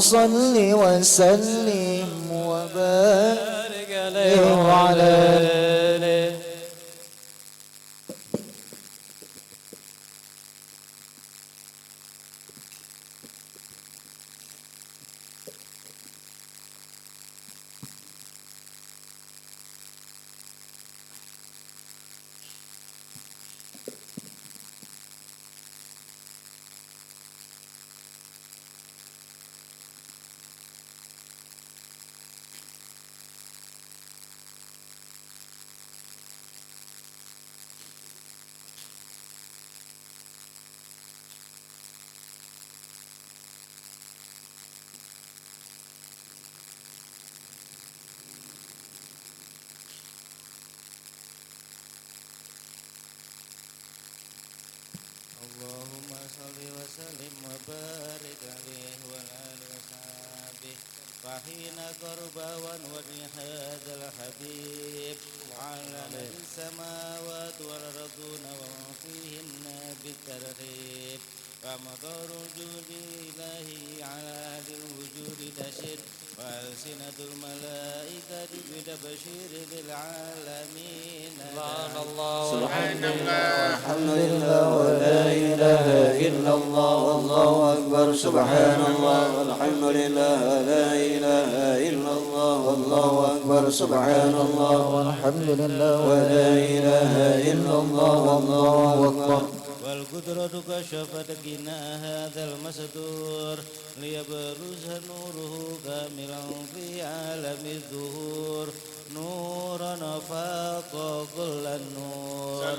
صل وسلم وبارك عليه وعلى آله. اللهم صل وسلم وبارك عليه وعلى آله وصحبه وحين قربا ونور هذا الحبيب على السماوات والأرضون ومن فيهن بالترغيب ومدار وجود إلهي على أهل الوجود تشر وألسنة الملائكة بتبشير للعالمين سبحان الله والحمد لله ولا إله إلا الله والله أكبر سبحان الله والحمد لله ولا إله إلا الله والله أكبر سبحان الله والحمد لله ولا إله إلا الله والله أكبر والقدرة كشفت غنى هذا المستور ليبرز نوره كاملا في عالم الظهور نورا فاق كل النور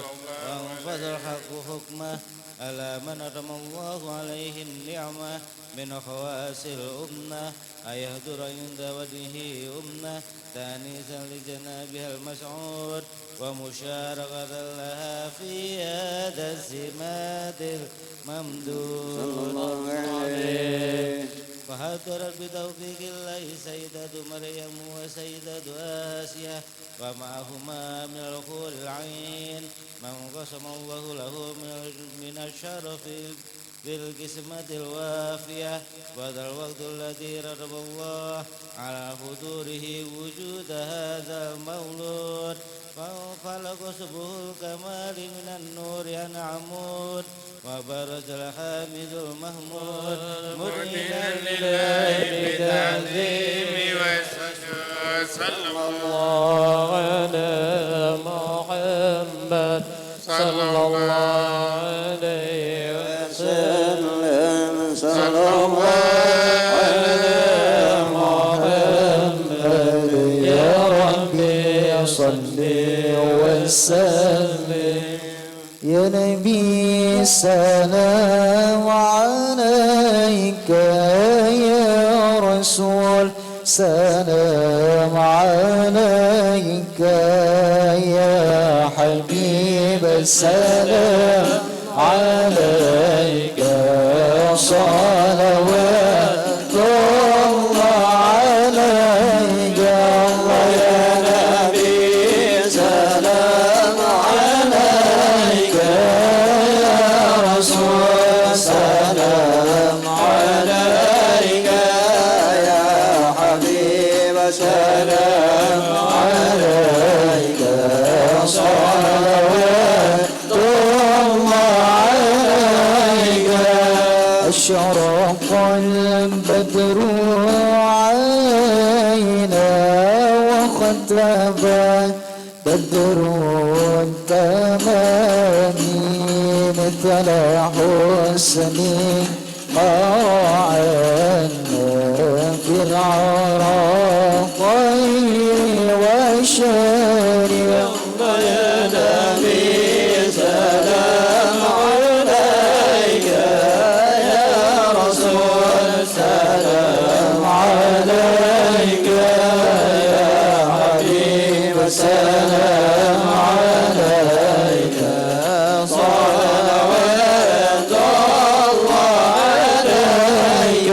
وانفذ الحق حكمه على من أتم الله عليه النعمة من خواص الأمة أيهدر عند وجهه أمة تانيثا لجنابها المسعود ومشاركة لها في هذا السمات الممدود صلى الله عليه فهدرت بتوفيق الله سيدة مريم وسيدة آسيا ومعهما من الخور العين من قسم الله له من الشرف بالقسمة الوافية وذا الوقت الذي رتب الله على حضوره وجود هذا المولود فانفلق سبه الكمال من النور عن عمود وبرز الحامد المحمود مدينا لله بتعظيم والسجود صلى الله على محمد صلى الله عليه وسلم صلى الله على محمد يا ربي صل وسلم يا نبي سلام عليك يا رسول سلام عليك يا حبيب السلام عليك صلوات الله عليك الله يا نبي سلام عليك يا رسول سلام عليك يا وسلام عليك صلوات الله عليك. أشرق البدر عينا وختب بدر التمام مثل حسني قاعنا في العراقين وشارع يا نبي سلام عليك يا رسول سلام عليك يا حبيب سلام عليك صلوات الله عليك.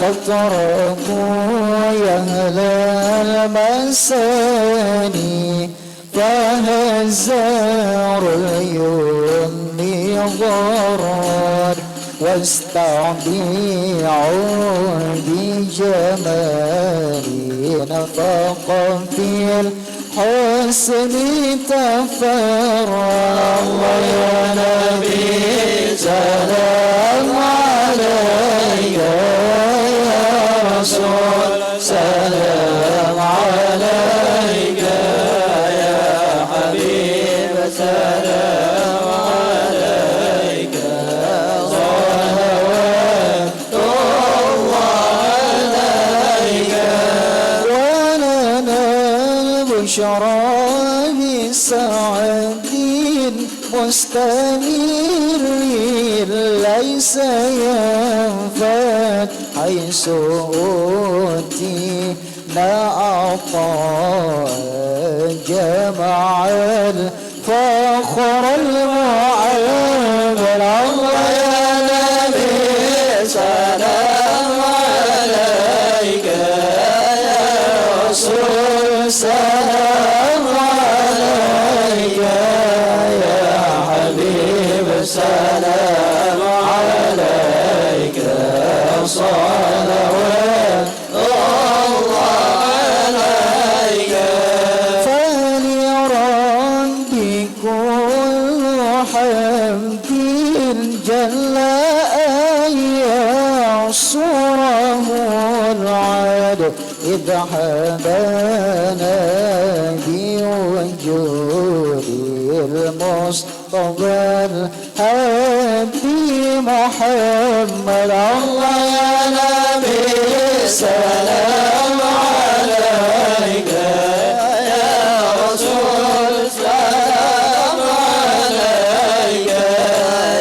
فاضطربوا يا أهل المساني فهزار اليوم ضرر واستعديعوا بجمالي نفقا في الحسن تفرع. الله يا نبي سلام عليك يا رسول سلام عليك يا حبيب سلام عليك صلوات الله عليك. ولنا البشرى بسعد مستمر ليس ينفد حيث أوتينا عطاء جمع الفخر المعامل. الله يا نبي سلام عليك يا رسول سلام عليك يا حبيب سلام عليك صلوات الله عليك. فلربي كل حمد جل أن يعصره العاد إذ حمانا بوجود المصطفى الهادي محمد. الله يا نبي سلام عليك يا رسول سلام عليك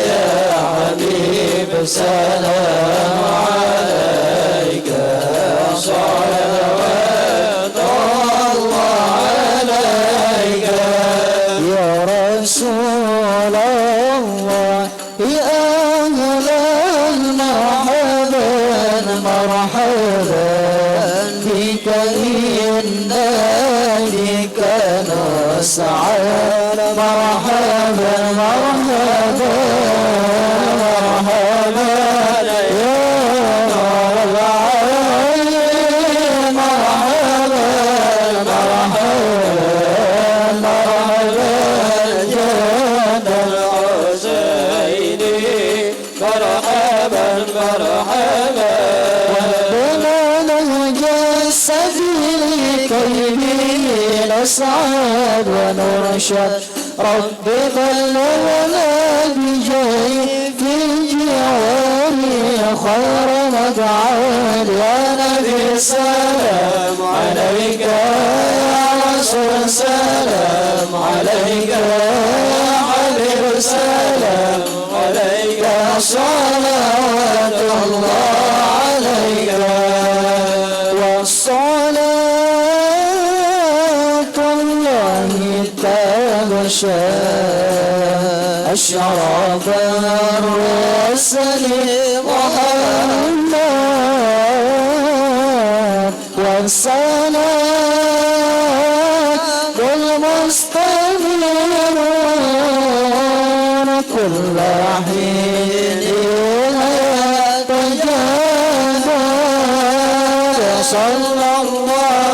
يا حبيب سلام عليك صلوات الله عليك. يا رسول الله يا أهلا مرحبا مرحبا بك إنا بك نسعى مرحبا مرحبا مرحبا يا رب العالمين مرحبا مرحبا مرحبا جد الحسيني مرحبا مرحبا. بنا نهج السبيل كي نسعد ونرشد رب بلغنا بجيب الجوار خير مدعال. يا نبي سلام عليك يا رسول سلام عليك يا حبيب سلام عليك صلوات الله عليك. والصلاة الله تغشى أشرف الرسل محمد والسلام والمستمرون كل حين يتجافى صلى الله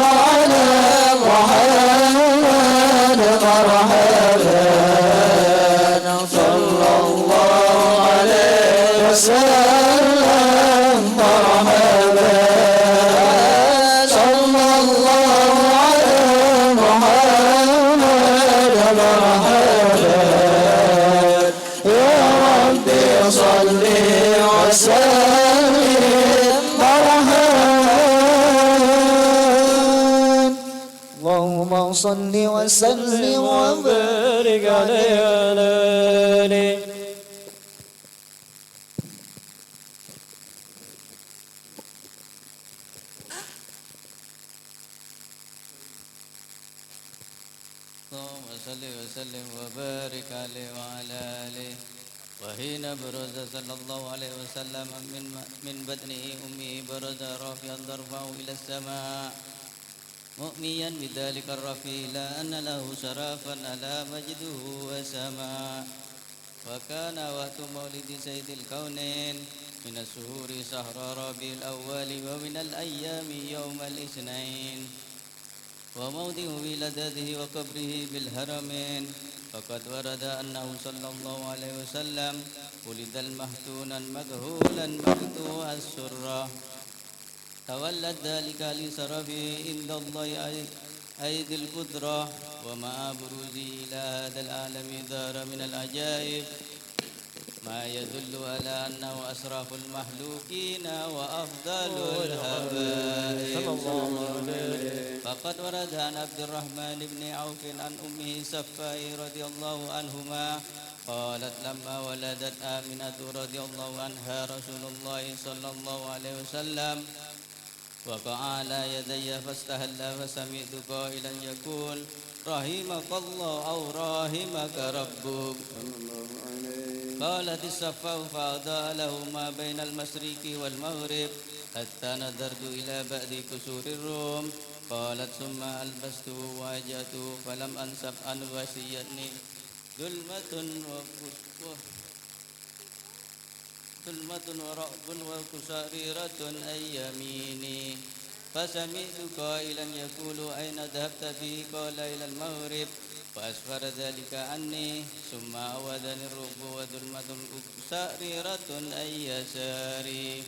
صل وسلم وبارك عليه وعلى آله. اللهم صل وسلم وبارك عليه وعلى آله. وحين برز صلى الله عليه وسلم من بدنه أمه برز رافعا ضربه إلى السماء مؤميا بذلك الرفيع إلى أن له شرفا على مجده وسماء. وكان وقت مولد سيد الكونين من الشهور شهر ربيع الأول ومن الأيام يوم الاثنين. وموضع ولادته وقبره بالهرمين. فقد ورد أنه صلى الله عليه وسلم ولد المختونا مكهولا مقطوع السرة. تولد ذلك لشرفه عند الله أيدي القدرة. ومع بروزه إلى هذا العالم دار من العجائب ما يدل على أنه أشرف المخلوقين وأفضل الحبائب. فقد ورد عن عبد الرحمن بن عوف عن أمه صفاء رضي الله عنهما قالت لما ولدت آمنة رضي الله عنها رسول الله صلى الله عليه وسلم وقع على يدي فاستهل فسمعت قائلا يقول رحمك الله أو رحمك ربك. قالت الصفاء فأضاء له ما بين المشرق والمغرب حتى نظرت إلى بعد كسور الروم. قالت ثم ألبسته وأجأته فلم أنسب عن وصيتني ظلمة ورعب وكسريرة أي يميني. فسمعت قائلا يقول أين ذهبت به؟ قال إلى المغرب. فأسفر ذلك عني ثم أودني الرعب وظلمة كسريرة أي يساري.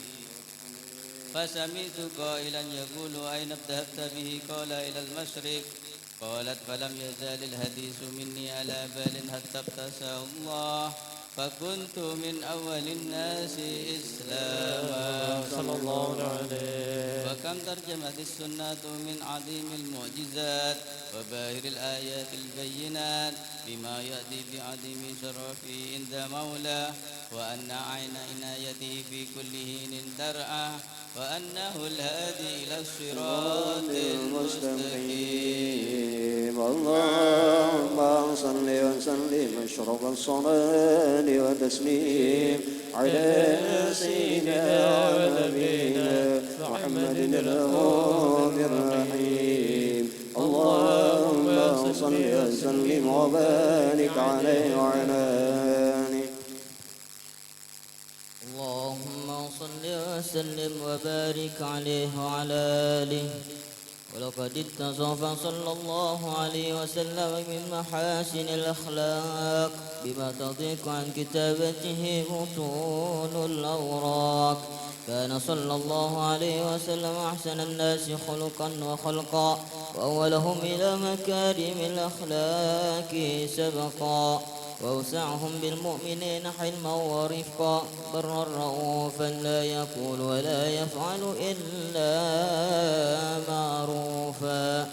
فسمعت قائلا يقول أين ذهبت به؟ قال إلى المشرق. قالت فلم يزال الحديث مني على بال حتى ابتسه الله فكنت من أول الناس إسلاما صلى الله عليه. وكم ترجمت السنة من عظيم المعجزات وباهر الآيات البينات بما يأتي بعظيم شرفه عند مولاه وأن عين عنايته في كل حين ترعى وأنه الهادي إلى الصراط المستقيم. اللهم صل وسلم أشرف الصلاة وتسليم على سيدنا ونبينا محمد الرؤوف الرحيم. اللهم صل وسلم وبارك عليه وعلى آله. اللهم صل وسلم وبارك عليه وعلى آله. ولقد اتصف صلى الله عليه وسلم من محاسن الأخلاق بما تضيق عن كتابته بطون الأوراق. كان صلى الله عليه وسلم أحسن الناس خلقا وخلقا وأولهم إلى مكارم الأخلاق سبقا وأوسعهم بالمؤمنين حلما ورفقا برا رؤوفا لا يقول ولا يفعل إلا معروفا.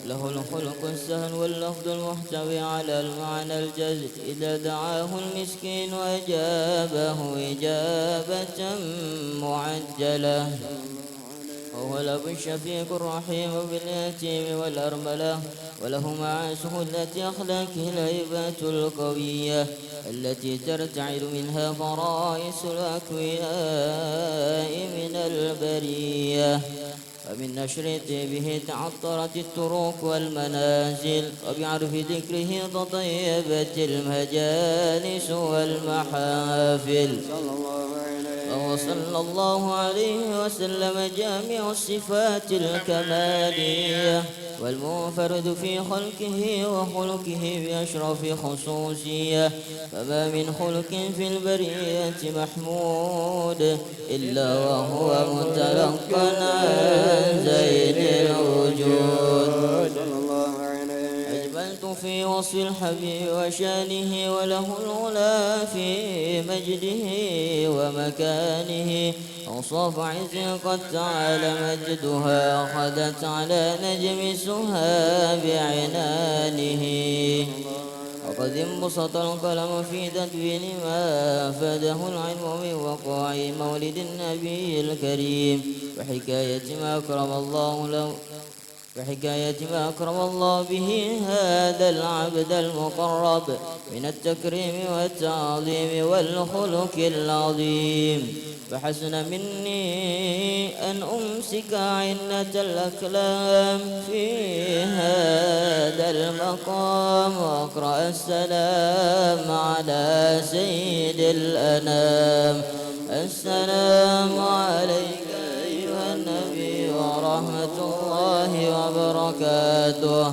له الخلق السهل واللفظ المحتوي على المعنى الجزء إذا دعاه المسكين وأجابه إجابة معجلة. وهو الأب الشفيق الرحيم باليتيم والأرملة. وله مع سهولة أخلاقه الهيبة القوية التي ترتعد منها فرائس الأكوياء من البرية. ومن نشر به تعطرت الطرق والمنازل وبعرف ذكره تطيبت المجالس والمحافل. وهو صلى الله عليه وسلم جامع الصفات الكمالية والمنفرد في خلقه وخلقه بأشرف خصوصية. فما من خلق في البرية محمود إلا وهو متلقى عن زين الوجود. أجملت في وصف الحبيب وشانه وله العلا في مجده ومكانه أوصاف عز قد تعالى مجدها خدت على نجم سها بعنانه وقد انبسط القلم في تدوين ما أفاده العلم من وقوع مولد النبي الكريم وحكاية ما أكرم الله به هذا العبد المقرب من التكريم والتعظيم والخلق العظيم فحسن مني أن أمسك عنة الأكلام في هذا المقام وأقرأ السلام على سيد الأنام. السلام عليك أيها النبي ورحمة الله وبركاته.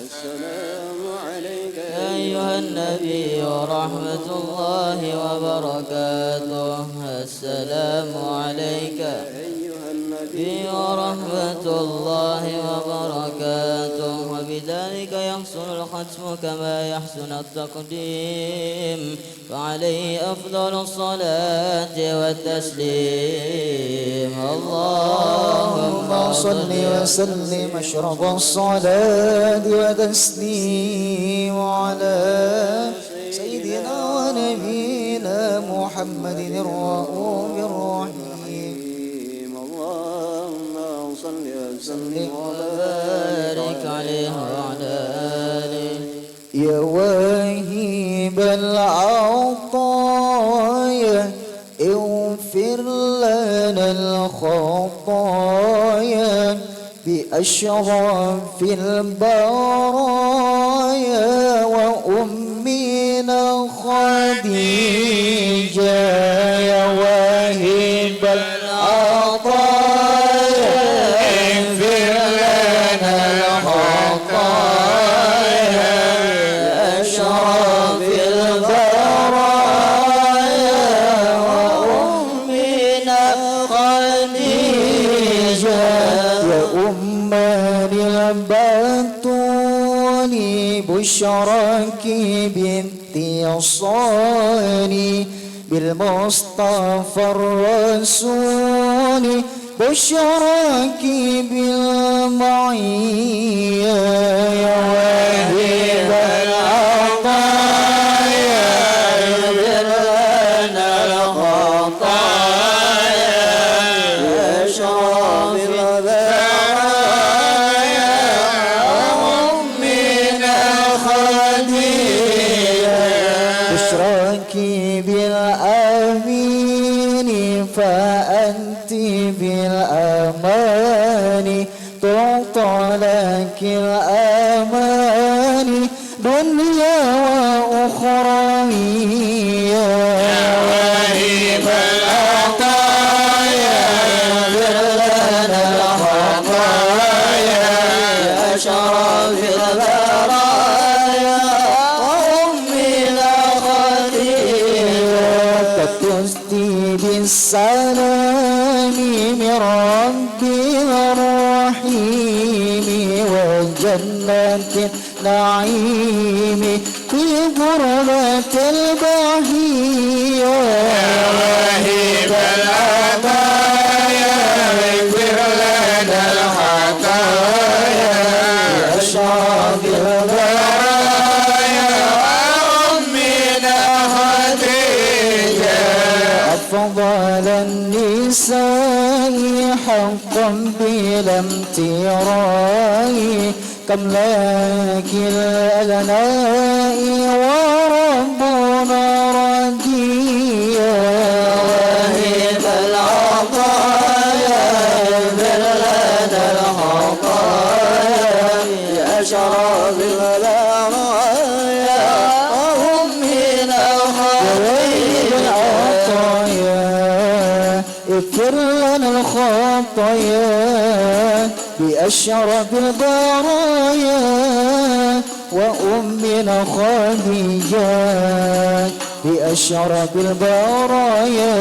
السلام عليك أيها النبي ورحمة الله وبركاته. السلام عليك أيها النبي ورحمة الله وبركاته. وبذلك يحسن الختم كما يحسن التقديم فعليه أفضل الصلاة والتسليم. اللهم صل وسلم أشرف الصلاة وتسليم على سيدنا ونبينا محمد الرؤوف الرحيم. اللهم صل وسلم وبارك عليه وعلى آله. يا واهب العطايا اغفر لنا الخطايا بأشرف البرايا وأمنا خديجة. يا واهب العطايا اغفر لنا الخطايا بأشرف البرايا وأمنا خديجة. يا أمان البتول بشراك بنت الصاني بالمصطفى الرسول بشراك بالمعية. يا واهب العطايا اغفر لنا الخطايا بأشرف البرايا وأمنا خديجة. بشراك بالأمين فأنت بالأمان تعطى لك الأمان دنيا وأخرى. يا واهب العطايا اغفر لنا الخطايا بأشرف البرايا وأمنا خديجة. تستي بالسلام من ربنا الرحيم وجنة النعيم في غربة البهية. يا واهب العطايا اغفر لنا الخطايا بأشرف البرايا وأمنا خديجة. أفضل النساء حقا بلا امتراء كم لك الألناء وربنا رديا. واهب العطايا اغفر لنا الخطايا بأشرف البرايا وأمنا خديجة. اغفر لنا الخطايا بأشرف البرايا وأمنا خديجة. بأشرف البرايا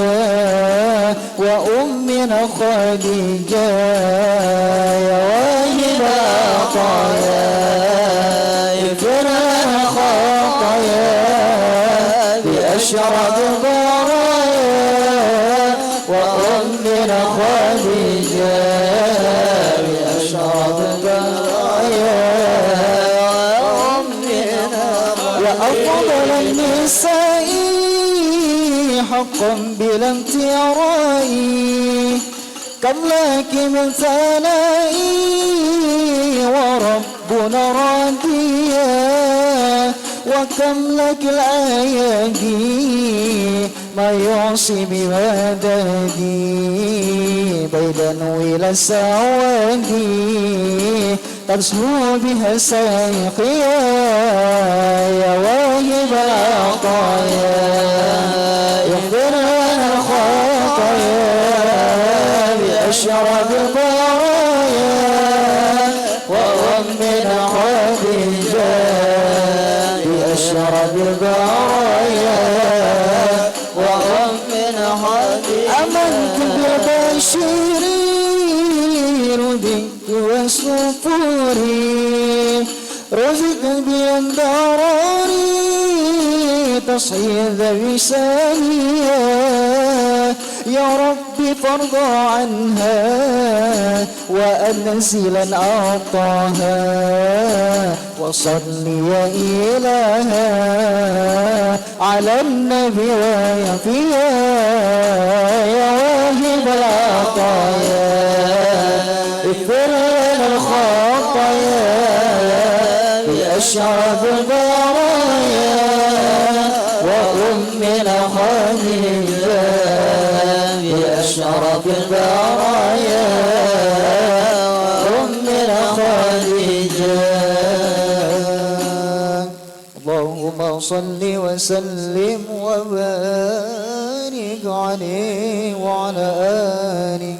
وأمنا خديجة. يا واهب العطايا اغفر لنا الخطايا بأشرف البرايا وأمنا حقا بلا امتراء كم لك من ثنائي وربنا راضيا وكم لك الأيادي ما يعصي بمددي بيدا إلى السوادي ترسو بها ساقيا يا واهب العطايا يغفر لنا الخطايا بأشرف البرايا وأمنا خديجة بأشرف البرايا وأمنا خديجة آمنت بالبشير رددت وسفوري رزقت بأنظاري تصعيد بسامية يا ربي فارضى عنها وأنزلا أعطاها وصلي يا إلها على النبي ويفيا يا واهب العطايا اغفر لنا الخطايا بأشرف البرايا وأمنا خديجة بأشرف البرايا وأمنا خديجة اللهم صل وسلم وبارك عليه وعلى آله.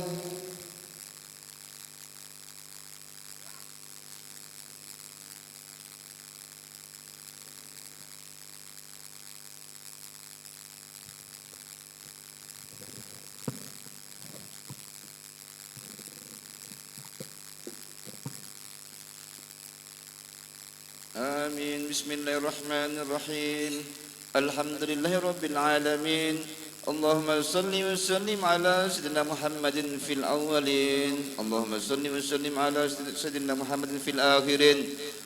آمين. بسم الله الرحمن الرحيم. الحمد لله رب العالمين. اللهم صل وسلم على سيدنا محمد في الأولين. اللهم صل وسلم على سيدنا محمد في الآخرين.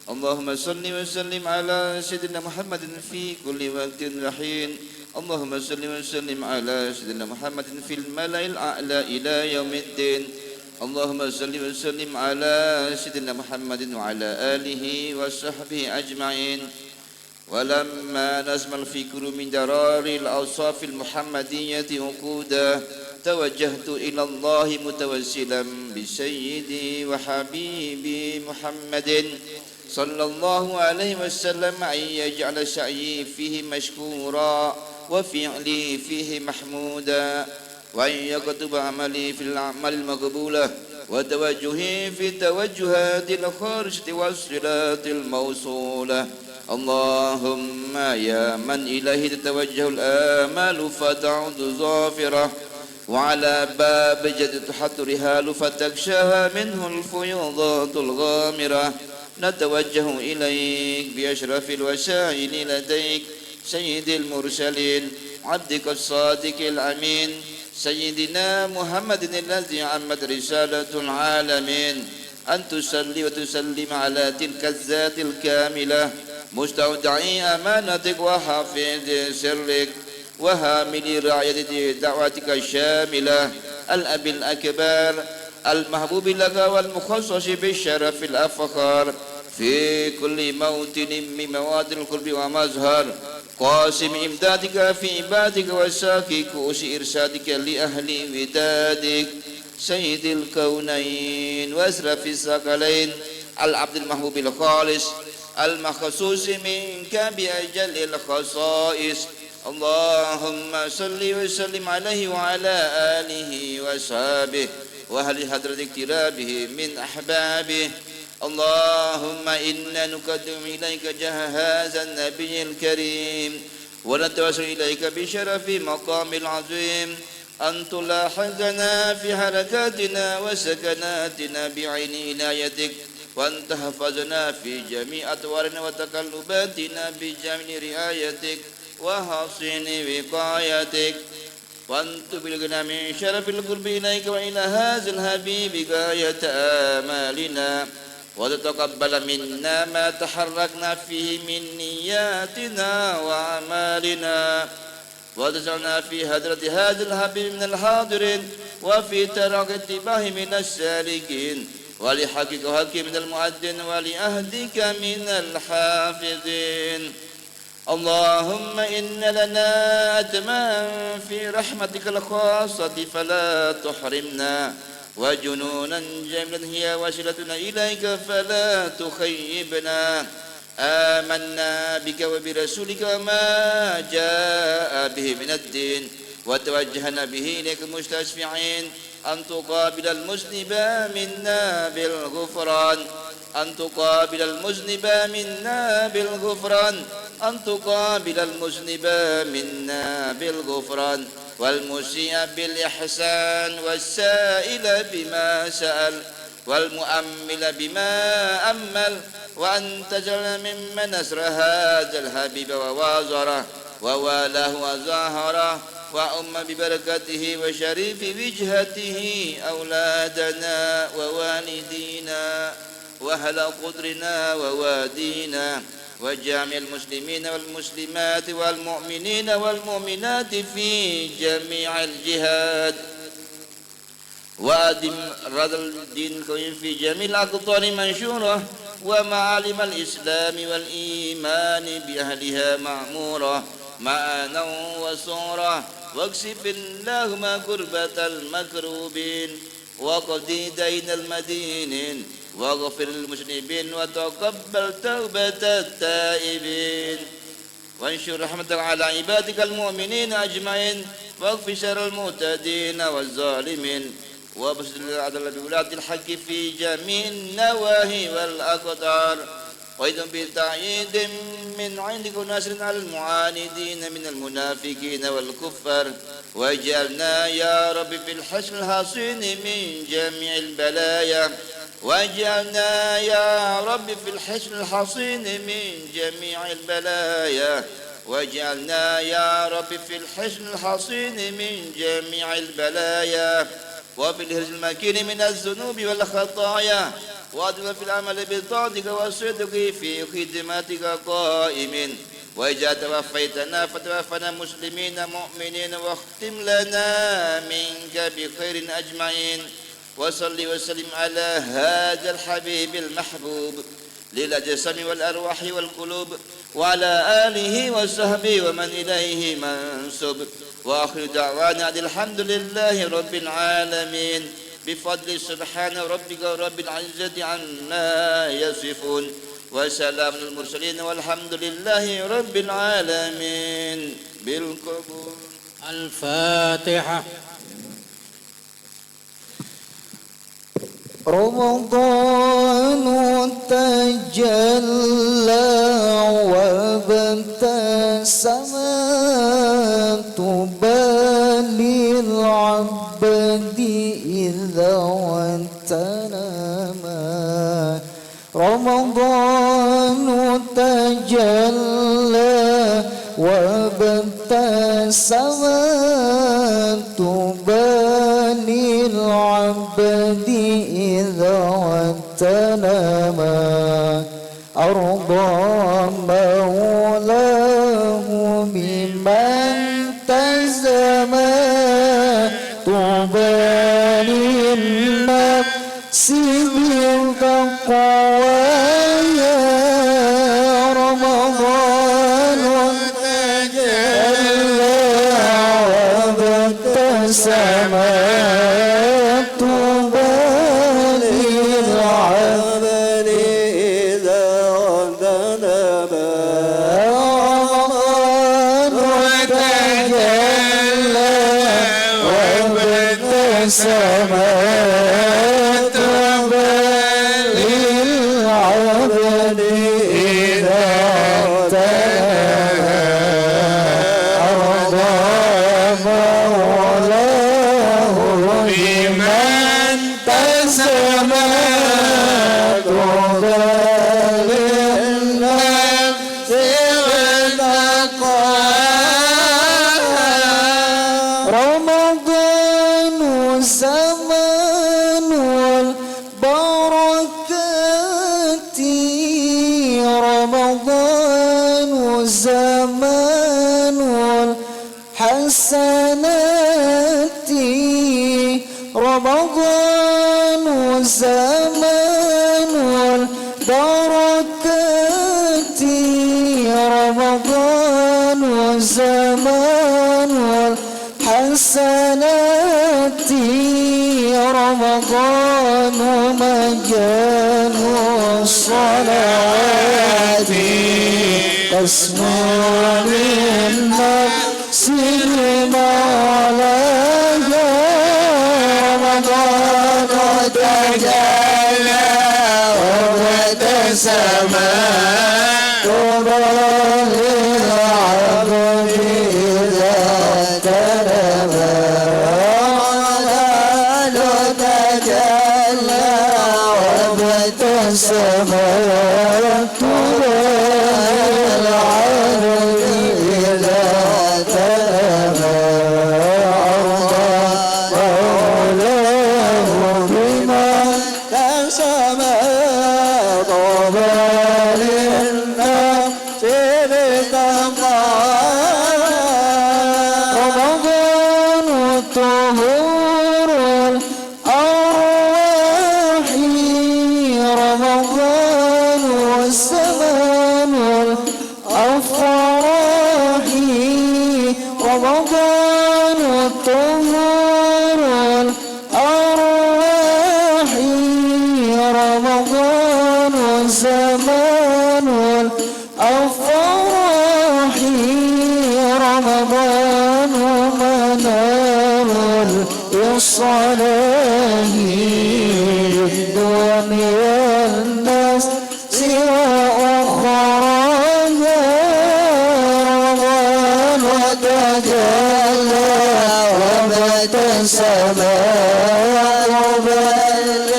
اللهم صل وسلم على سيدنا محمد في كل وقت وحين. اللهم صل وسلم على سيدنا محمد في الملأ الأعلى إلى يوم الدين. اللهم صل وسلم على سيدنا محمد وعلى آله وصحبه أجمعين. ولما نزم الفكر من درار الأوصاف المحمدية وقودا توجهت إلى الله متوسلا بسيدي وحبيبي محمد صلى الله عليه وسلم أن يجعل سعيي فيه مشكورا وفعلي فيه محمودا وأن يكتب عملي في الأعمال المقبولة وتوجهي في التوجهات الخارجة والصلات الموصولة. اللهم يا من إليه تتوجه الآمال فتعود ظافرة وعلى باب جد تحط رهال فتكشاها منه الفيوضات الغامرة نتوجه إليك بأشرف الوسائل لديك سيد المرسلين عبدك الصادق الأمين سيدنا محمد الذي عمت رسالة العالمين أن تصلي وتسلم على تلك الذات الكاملة مستودعي أمانتك وحافظ سرك وهامل رعاية دعوتك الشاملة الأب الأكبر المحبوب لك والمخصص بالشرف الأفخار في كل موطن من مواد القرب ومظهر قاسم إمدادك في عبادك وساكي كؤوس إرشادك لأهل ودادك سيد الكونين وأسرف الثقلين العبد المحبوب الخالص المخصوص منك بأجل الخصائص. اللهم صل وسلم عليه وعلى آله وصحبه وأهل حضرة اقترابه من أحبابه. اللهم إنا نقدم إليك جاه هذا النبي الكريم ونتوسل إليك بشرف مقام العظيم أن تلاحظنا في حركاتنا وسكناتنا بعين عنايتك وأن تحفظنا في جميع أطوارنا وتقلباتنا بجميع رعايتك وحسن وقايتك وأن تبلغنا من شرف القرب إليك وإلى هذا الحبيب غاية آمالنا وتتقبل منا ما تحركنا فيه من نياتنا وأعمالنا وتجعلنا في هدرة هذا الحبيب من الحاضرين وفي ترك اتباعه من السالكين ولحقك حق من المؤذن ولأهدك من الحافظين. اللهم إن لنا أتمام في رحمتك الخاصة فلا تحرمنا وجنونا جميلا هي وسيلتنا إليك فلا تخيبنا. آمنا بك وبرسولك وما جاء به من الدين وتوجهنا به إليك مستشفعين أن تقابل المذنب منا بالغفران أن تقابل المذنب منا بالغفران أن تقابل المذنب منا بالغفران والمسيء بالإحسان والسائل بما سأل والمؤمل بما أمل وأن تجعل ممن نصر هذا الحبيب ووازره ووالاه وزاهره وأم ببركته وشريف وجهته أولادنا ووالدينا وأهل قدرنا ووادينا وجامع المسلمين والمسلمات والمؤمنين والمؤمنات في جميع الجهاد وأدم رضا الدين في جميع الأقطار منشورة ومعالم الإسلام والإيمان بأهلها معمورة معانا وصورة واكشف اللهم كربة المكروبين وقضي دين المدينين واغفر للمذنبين وتقبل توبة التائبين وانشر رحمتك على عبادك المؤمنين أجمعين واغفر شر المعتدين والظالمين وابسط العدل بولاة الحق في جميع النواهي والأقطار وإذن بتعييد من عندك ونصر على المعاندين من المنافقين والكفار واجعلنا يا رب في الحشر الحصين من جميع البلايا واجعلنا يا رب في الحشر الحصين من جميع البلايا واجعلنا يا رب في الحشر الحصين من جميع البلايا وفي الهرج المكين من الذنوب والخطايا وأدل في العمل بطاعتك والصدق في خدمتك قائمين وإذا توفيتنا فتوفنا مسلمين مؤمنين واختم لنا منك بخير أجمعين وصل وسلم على هذا الحبيب المحبوب للأجسام والأرواح والقلوب وعلى آله وصحبه ومن إليه منسوب وآخر دعوانا الحمد لله رب العالمين بفضل سبحان ربك رب العزة عما يصفون وسلام المرسلين والحمد لله رب العالمين بالقبول. الفاتحة. رمضان تجلى وابتسم طوبى للعبد إذا وانتنما. رمضان تجلى وابتسم طوبى للعبد إذا وانتنما. أرضى مولاه بمن تزما طوبى للنفس بالتقوى. رمضان تجلى وابتسم طوبى للعبد إذا وانتنما. رمضان تجلى وابتسم طوبى للعبد والزمان والبركات رمضان والزمان والحسنات رمضان مجان الصلوات تسمع للنفس المولاها رمضان تجلى وابتسما طوبى للعبد إذا تنبى رمضان تجلى وابتسما طوبى للعبد إذا تنبى مولاه بما تسمى طوبى للنفس بتقوى رمضان الطهور والأرواح رمضان والزمان والأفراح رمضان الطهور والأرواح رمضان والزمان والأفراح رمضان منال الصلاة دنيا الناس سوى أخراها رمضان وتجلى وابتسما وبلغ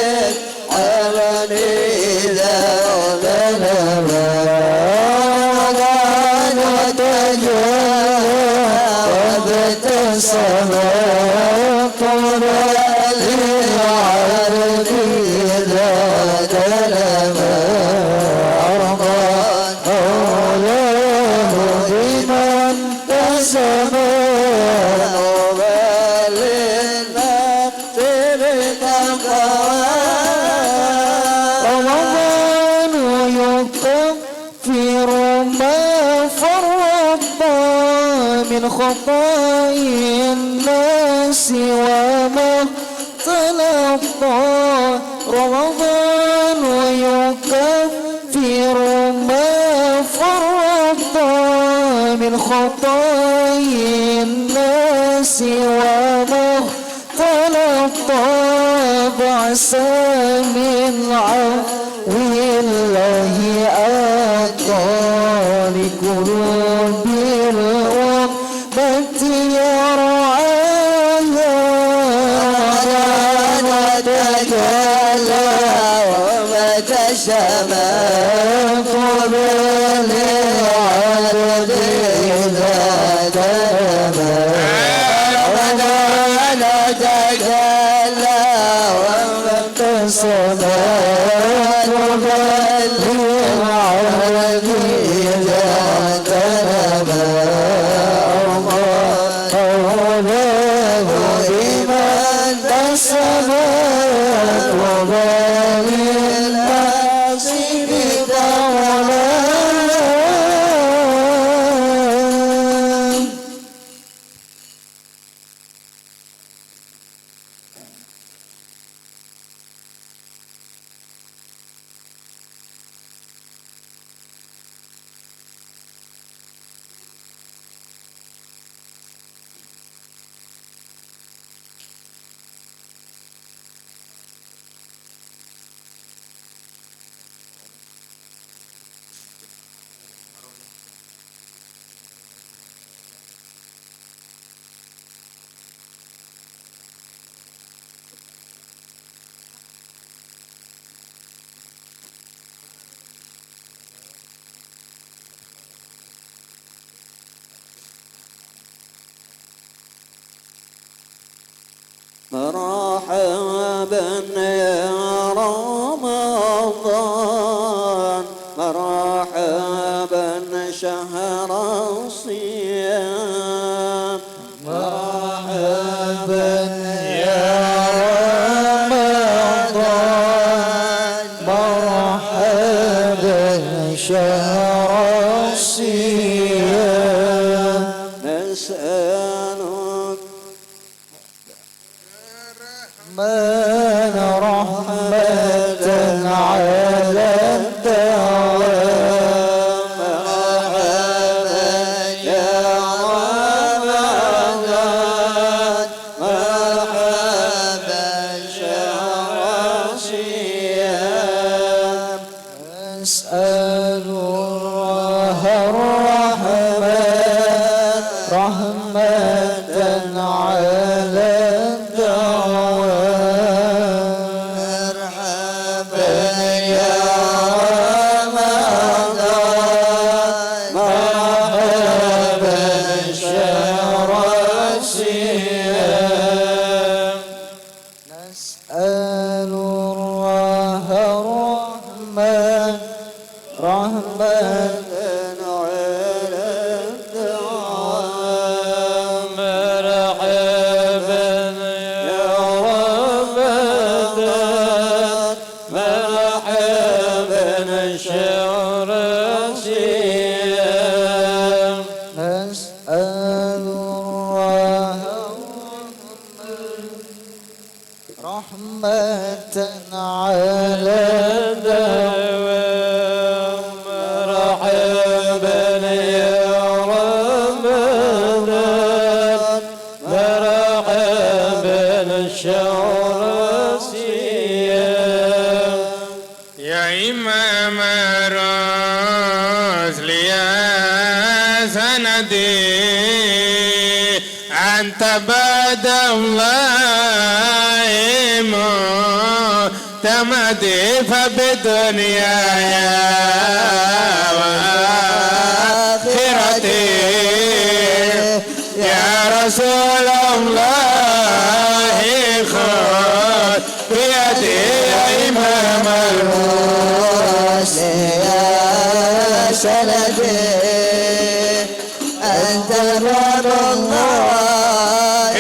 أمن إذا ظلما رمضان وتجلى وابتسما طوبى للعبد إذا تلما رمضان مولاه بمن تسمى طوبى للنفس بتقوى رمضان يكفر ما فرط من خطايا الناس وما تلقى رمضان يكفر ما فرط من خطايا الناس وما تلقى بعسى من عفو الله أتى لقلوب الأمة يرعاها وتجلى وابتسما طوبى للعبد إذا تنبى رمضان تجلى وابتسما طوبى للعبد إذا تنبى مولاه بمن تسمى طوبى للناس بطولاه مرحبا يا رمضان مرحبا شهر الصيام مرحبا يا رمضان نسأل الله الرحمن رحمة على الدوام مرحبا يا رمضان مرحبا شهر الصيام نسأل الله الرحمن رحمة على الدوام مرحبا يا رمضان مرحبا شهر الصيام نسأل الله رحمة على الدوام مرحبا يا رمضان مرحبا شهر الصيام يا إمام الرسل يا سندي أنت بعد الله معتمدي فبدنياي وآخرتي يا رسول الله خذ بيدي يا إمام الرسل يا سندي أنت رب الله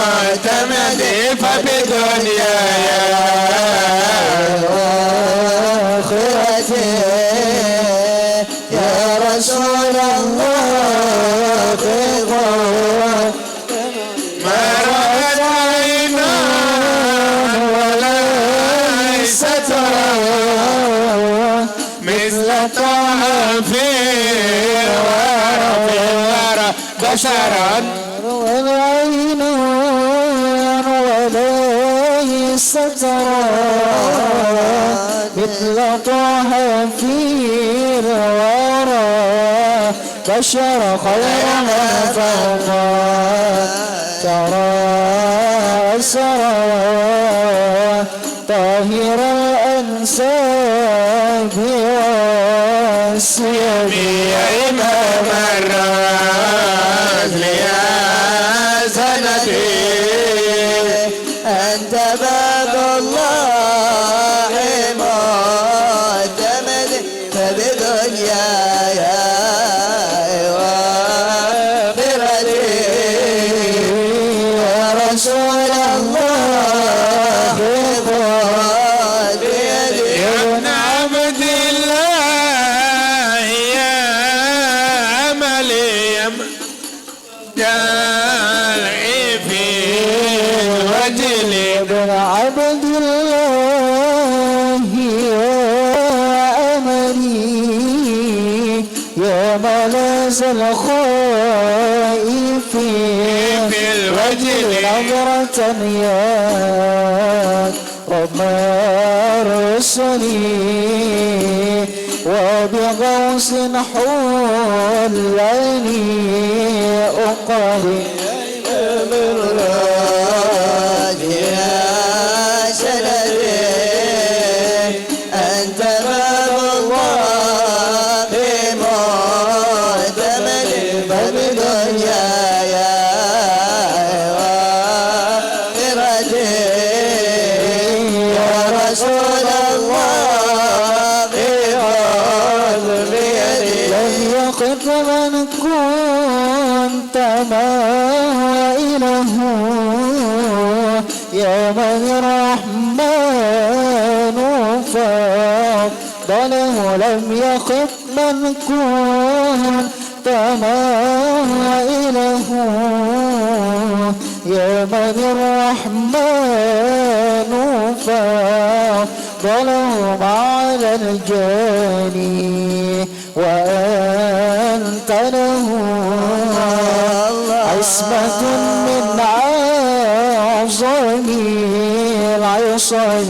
معتمدي فبدنياي وآخرتي يا رسول الله خذ ما رأت عينان وليس ترى مثل طه في الورى بشرا والعين وليس ترى مثل طه في الورى بشر خير ما فوق ترى سرى طاهر الأنساب والسيم يا إمام الرسل يا سندي أنت باب الله معتمد فبدنياي وآخرتي يا رسول الله خذ بيدي يا ابن عبد الله يا أملي جارعي في وجلي ابن عبد الله يا أملي يا ملاذ الخائفين في الوجل نظرة يا رب ارسلي وبغوث حلني أقري من راجع سندي أنت باب الله معتمد فبدنياي وآخرتي يا رسول الله خذ بيدي لم يقف من كنت مائله يا من الرحمن فضله لم يخف من كنت مائله يا من الرحمن فضله على الجاني وأنت له عصمة من عظم العصم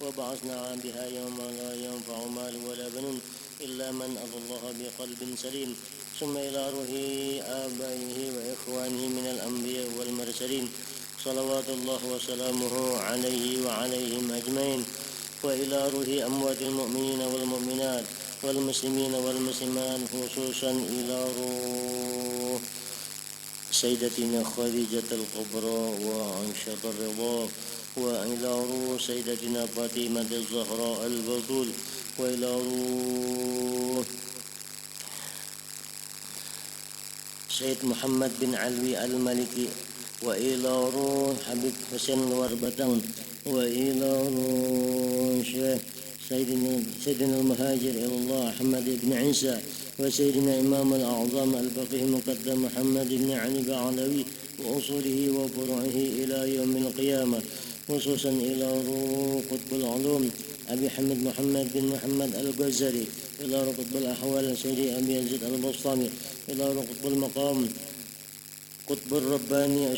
وبعثنا بها يوم لا ينفع مال ولا بنون إلا من أتى الله بقلب سليم ثم إلى روح آبائه وإخوانه من الأنبياء والمرسلين صلوات الله وسلامه عليه وعليهم أجمعين وإلى روح أموات المؤمنين والمؤمنات والمسلمين والمسلمات خصوصا إلى روح سيدتنا خديجة الكبرى وعائشة الرضا وإلى روح سيدتنا فاطمة الزهراء البطول وإلى روح سيد محمد بن علوي المالكي وإلى روح حبيب حسين الوربتان وإلى روح شيخ سيدنا المهاجر إلى الله أحمد بن عيسى وسيدنا إمام الأعظم الفقيه مقدم محمد بن علي بعلوي وأصوله وفروعه إلى يوم القيامة خصوصا إلى روح قطب العلوم أبي حمد محمد بن محمد الجزري إلى روح قطب الأحوال سيدي أبي يزيد البسطامي إلى روح قطب المقام قطب الرباني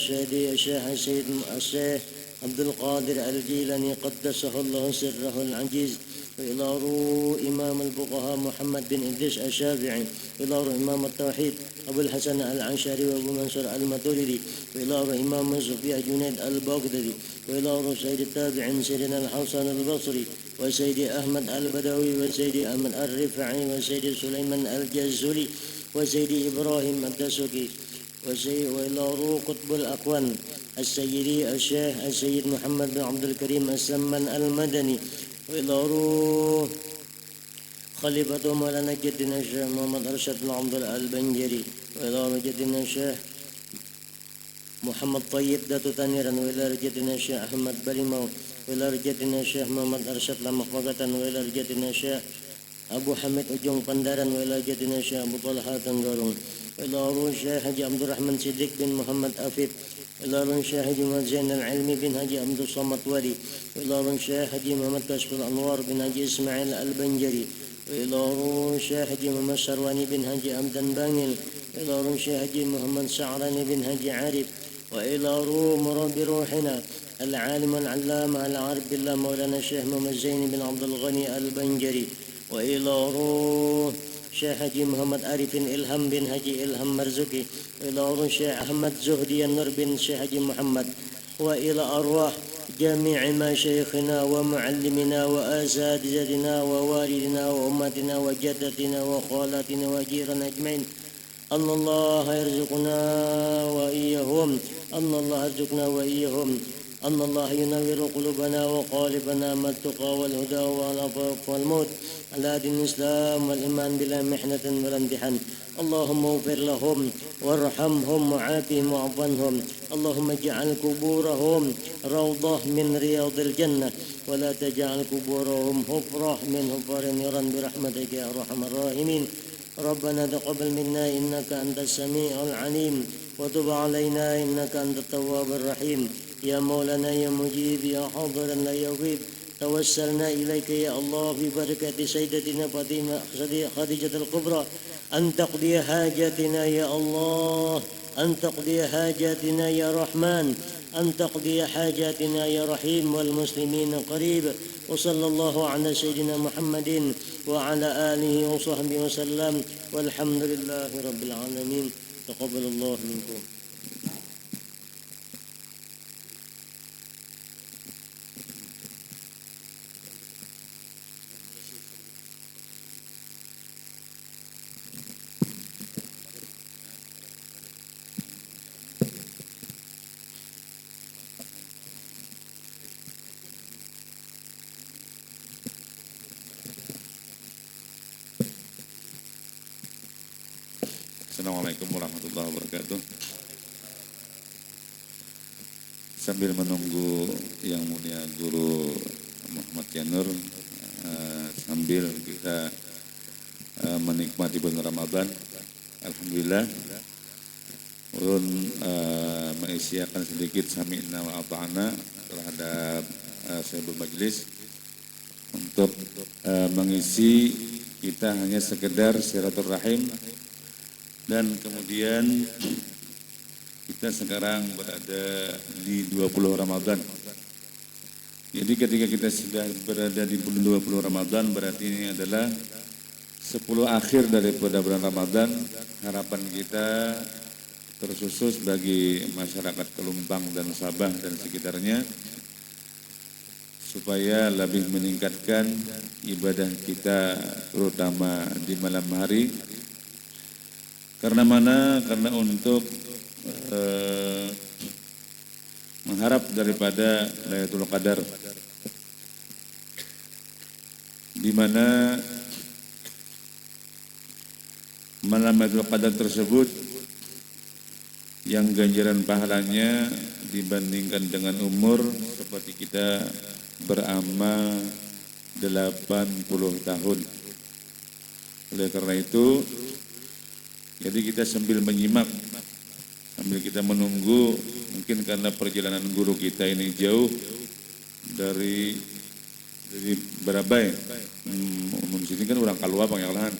الشيخ عبد القادر الجيلاني قدسه الله سره العجيز وإلى روح إمام الفقهاء محمد بن إدريس الشافعي وإلى روح إمام التوحيد أبو الحسن العنشاري وأبو منصور الماتريدي وإلى روح إمام صوفيا جنيد البغدادي وإلى روح سيد التابعين سيدنا الحسن البصري وسيدي أحمد البدوي وسيدي أحمد الرفاعي وسيدي سليمان الجزولي وسيدي إبراهيم الدسوقي وإلى روح قطب الأكوان السيدي الشيخ السيد محمد بن عبد الكريم السمن المدني وإلى روح خليفة مولانا جدنا الشيخ محمد أرشد بن عبد البنجري وإلى روح جدنا الشيخ محمد طيب داتو تانيرا وإلى جدنا الشيخ أحمد بريمو وإلى جدنا الشيخ محمد أرشد لمخفقة وإلى جدنا الشيخ أبو حمد أجون قندارا وإلى جدنا الشيخ أبو طلحة تنقرون إلى روح الشيخ حجي عبد الرحمن صديق بن محمد أفيد إلى روح الشيخ حجي محمد زين العلمي بن حجي عبد الصمد ولي إلى روح الشيخ حجي محمد كشف الأنوار بن حجي إسماعيل البنجري وإلى روح الشيخ حجي محمد شرواني بن حجي أمدن بانيل إلى روح الشيخ حجي محمد شعراني بن حجي عارف وإلى روح مربي روحنا العالم العلامة العارف بالله مولانا الشيخ محمد زين بن عبد الغني البنجري وإلى روح شيخ حجي محمد عارف إلهام بن حجي إلهام مرزوقي وإلى روح شيخ أحمد زهدي النور بن شيخ حجي محمد وإلى أرواح جميع مشايخنا ومعلمنا وأساتذتنا ووالدنا وأمتنا وجدتنا وخالاتنا وجيرنا أجمعين أن الله يرزقنا وإياهم أن الله يرزقنا وإياهم أن الله ينور قلوبنا وقالبنا ما التقى والهدى والعفاف والموت على دين الإسلام والإيمان بلا محنة ولا امتحان اللهم اغفر لهم وارحمهم وعافهم واعف عنهم اللهم اجعل قبورهم روضة من رياض الجنة ولا تجعل قبورهم حفرة من حفر النيران برحمتك يا أرحم الراحمين ربنا تقبل منا إنك أنت السميع العليم وتب علينا إنك أنت التواب الرحيم يا مولانا يا مجيب يا حاضرا لا يغيب توسلنا إليك يا الله ببركة سيدتنا فاطمة خديجة الكبرى أن تقضي حاجاتنا يا الله أن تقضي حاجاتنا يا رحمن أن تقضي حاجاتنا يا رحيم والمسلمين قريب وصلى الله على سيدنا محمد وعلى آله وصحبه وسلم والحمد لله رب العالمين تقبل الله منكم. Assalamualaikum warahmatullahi wabarakatuh. Sambil menunggu yang mulia Guru Muhammad Yanur, sambil kita menikmati bulan Ramadan, alhamdulillah, ulun mengisiakan sedikit sami'na wa ata'na terhadap Sayyidul Majlis untuk mengisi kita hanya sekedar silaturahim. Dan kemudian kita sekarang berada di 20 Ramadan. Jadi ketika kita sudah berada di bulan 20 Ramadan, berarti ini adalah 10 akhir daripada bulan Ramadan. Harapan kita terkhusus bagi masyarakat Kelumpang dan Sabah dan sekitarnya, supaya lebih meningkatkan ibadah kita terutama di malam hari. Karena mana? Karena untuk mengharap daripada Lailatul Qadar, di mana malam Lailatul Qadar tersebut yang ganjaran pahalanya dibandingkan dengan umur seperti kita beramal 80 tahun. Oleh karena itu, jadi kita sambil menyimak, sambil kita menunggu, mungkin karena perjalanan guru kita ini jauh dari Barabai, sini kan orang Kalua Bang yang lahan.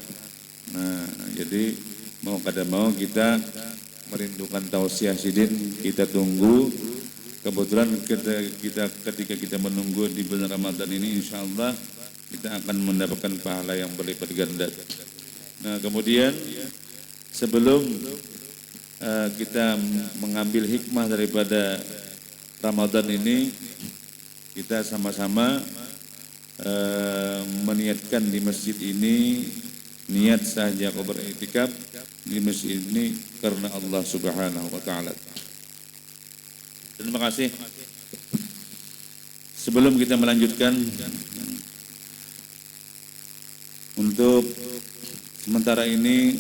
Nah, jadi mau kada mau kita merindukan tausiah sidin, kita tunggu. Kebetulan ketika kita menunggu di bulan Ramadan ini, insya Allah kita akan mendapatkan pahala yang berlipat ganda. Nah, kemudian sebelum kita mengambil hikmah daripada Ramadan ini, kita sama-sama meniatkan di masjid ini, niat saja kau beriktikaf di masjid ini karena Allah Subhanahu wa taala. Terima kasih. Sebelum kita melanjutkan, untuk sementara ini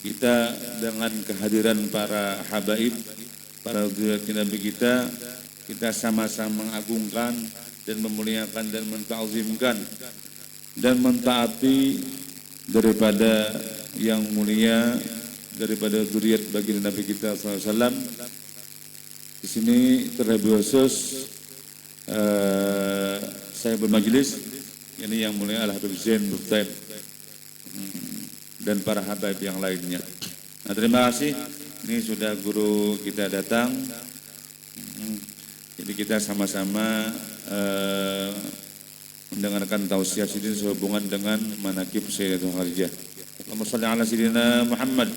kita dengan kehadiran para habaib, para zuriat Nabi kita sama-sama mengagungkan dan memuliakan dan menta'zimkan dan mentaati daripada yang mulia, daripada zuriat baginda Nabi kita SAW. Di sini terlebih khusus saya bermajelis, ini yang mulia Al-Habib Zain Muftaim dan para habaib yang lainnya. Nah, terima kasih. Ini sudah guru kita datang. Jadi kita sama-sama mendengarkan tausiah sidin sehubungan dengan manaqib Sayyidatul Kharijah. Allahumma shalli ala sayyidina Muhammad.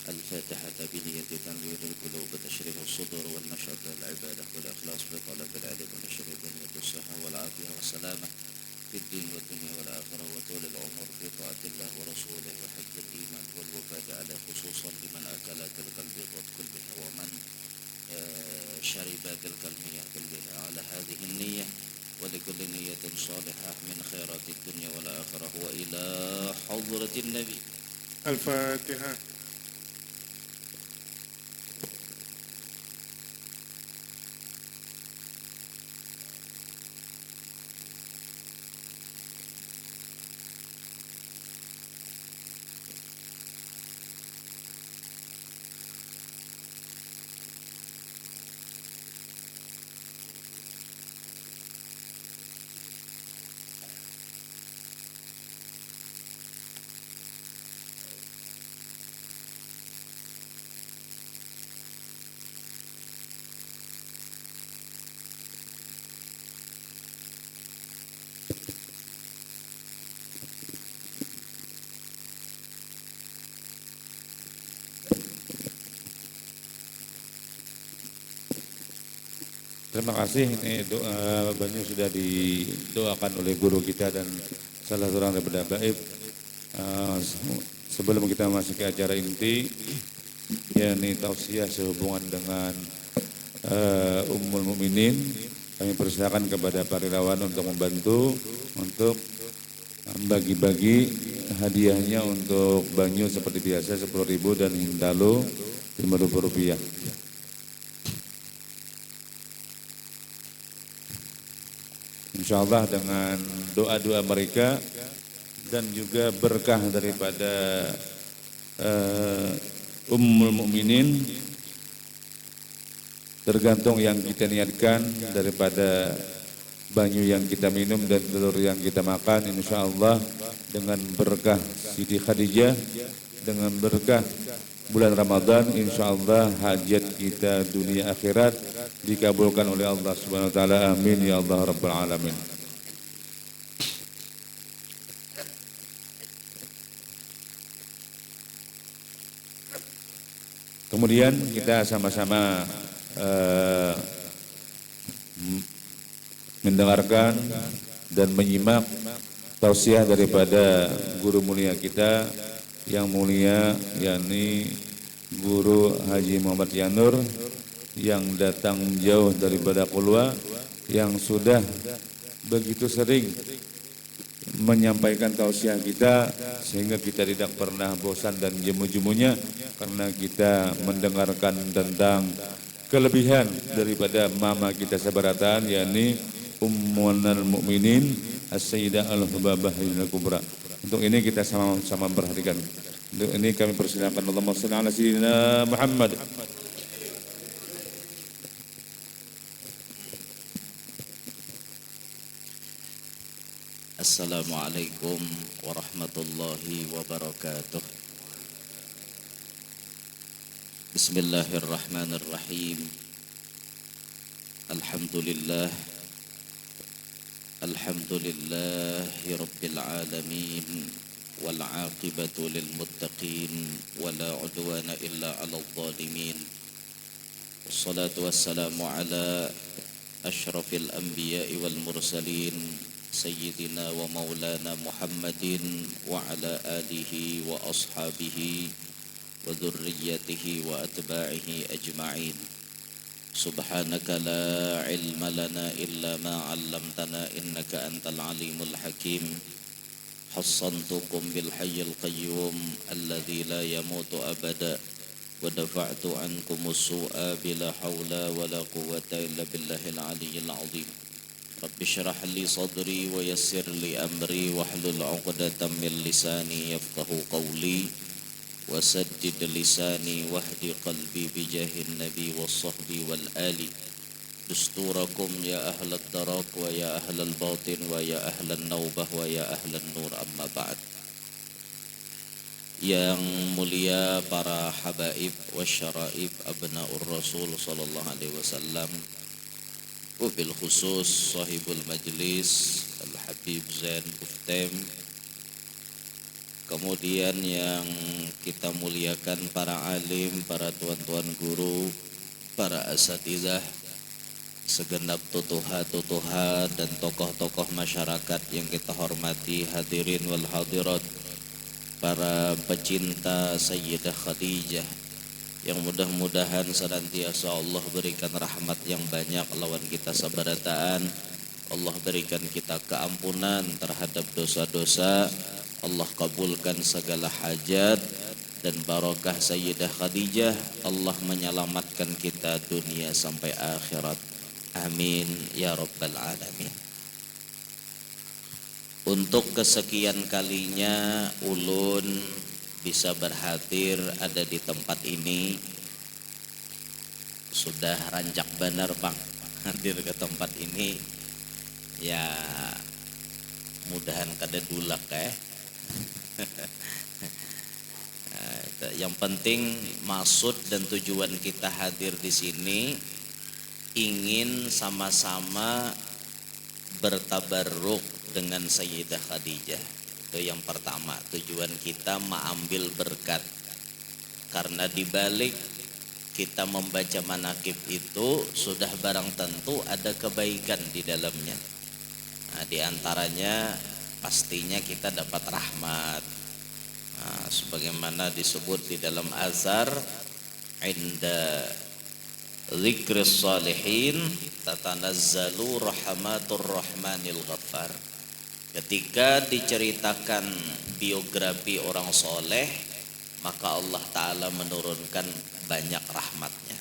الفاتحة بنية تنوير القلوب وتشريف الصدور والنشاط للعبادة والإخلاص في طلب العلم ونشر الدنيا الصحة والعافية والسلامة في الدين والدنيا والآخرة وطول العمر في طاعة الله ورسوله وحفظ الإيمان والوفاة عليه، خصوصا لمن أكل تلك البيضة كلها ومن شرب تلك المياه كلها على هذه النية، ولكل نية صالحة من خيرات الدنيا والآخرة وإلى حضرة النبي. الفاتحة. terima kasih. Ini doa banyak sudah didoakan oleh guru kita dan salah seorang daripada gaib. Sebelum kita masuk ke acara inti, yakni tausiah sehubungan dengan Ummul Mukminin, kami persilakan kepada para relawan untuk membantu untuk bagi-bagi hadiahnya untuk Banyu seperti biasa 10.000 dan Hindalo 5.000 rupiah. InsyaAllah dengan doa-doa mereka dan juga berkah daripada Ummul Mukminin, tergantung yang kita niatkan daripada banyu yang kita minum dan telur yang kita makan, insyaallah dengan berkah Siti Khadijah, dengan berkah bulan Ramadan, insyaallah hajat kita dunia akhirat dikabulkan oleh Allah Subhanahu wa taala. Amin ya Allah rabbal alamin. Kemudian kita sama-sama mendengarkan dan menyimak tausiah daripada guru mulia kita yang mulia, yakni Guru Haji Muhammad Yanur yang datang jauh daripada Kulwa, yang sudah begitu sering menyampaikan tausiah kita sehingga kita tidak pernah bosan dan jemu-jemunya, karena kita mendengarkan tentang kelebihan daripada mama kita sebaratan, yakni Ummul Mukminin As-Sayyidah Al-Hubabah Al-Kubra. Untuk ini kita sama-sama perhatikan. Untuk ini kami persilakan Allahumma shalli ala sayyidina Muhammad. Assalamualaikum warahmatullahi wabarakatuh. Bismillahirrahmanirrahim. Alhamdulillah. Alhamdulillahi rabbil alamin. Wal aqibatu lil muttaqin. Wala udwana illa 'alal zalimin. Wassalatu wassalamu ala asyrafil anbiya'i wal mursalin. Sayyidina wa maulana Muhammadin wa ala alihi wa ashabihi wa dhurriyyatihi wa atba'ihi ajma'in. Subhanaka la ilma lana illa ma 'allamtana innaka antal alimul hakim. Hassantukum bil hayyil qayyum alladzi la yamutu abada wa dafa'tu ankumus su'a bila haula wa la quwwata illa billahil aliyyil 'azim. Rabbi syrah li sadri wa yassir li amri wahlul 'uqdatam min lisani yafqahu qawli wa saddid lisani wahdi qalbi bijahin nabi wassahbi wal ali. Dusturakum ya ahlad darak wa ya ahlal batin wa ya ahlan naubah wa ya ahlan nur, amma ba'd. Yang mulia para habaib wa syaraib abnaur rasul sallallahu alaihi wasallam, wabil khusus sahibul majlis Al-Habib Zain Buftem, kemudian yang kita muliakan para alim, para tuan-tuan guru, para asatidzah, segenap tutuha-tutuha dan tokoh-tokoh masyarakat yang kita hormati, hadirin wal hadirat, para pecinta Sayyidah Khadijah, yang mudah-mudahan senantiasa Allah berikan rahmat yang banyak lawan kita sabarataan. Allah berikan kita keampunan terhadap dosa-dosa. Allah kabulkan segala hajat, dan barokah Sayyidah Khadijah Allah menyelamatkan kita dunia sampai akhirat. Amin ya rabbal alamin. Untuk kesekian kalinya ulun bisa berhadir ada di tempat ini. Sudah rancak benar Bang hadir ke tempat ini. Ya mudahan kada dulak Yang penting maksud dan tujuan kita hadir di sini ingin sama-sama bertabarruk dengan Sayyidah Khadijah. Itu yang pertama, tujuan kita mengambil berkat. Karena dibalik kita membaca manakib itu sudah barang tentu ada kebaikan di dalamnya. Nah, di antaranya pastinya kita dapat rahmat. Nah, sebagaimana disebut di dalam azhar, inda dzikris salihin tatanazzalu rahmatur rahmanil ghaffar. Ketika diceritakan biografi orang soleh, maka Allah Ta'ala menurunkan banyak rahmatnya.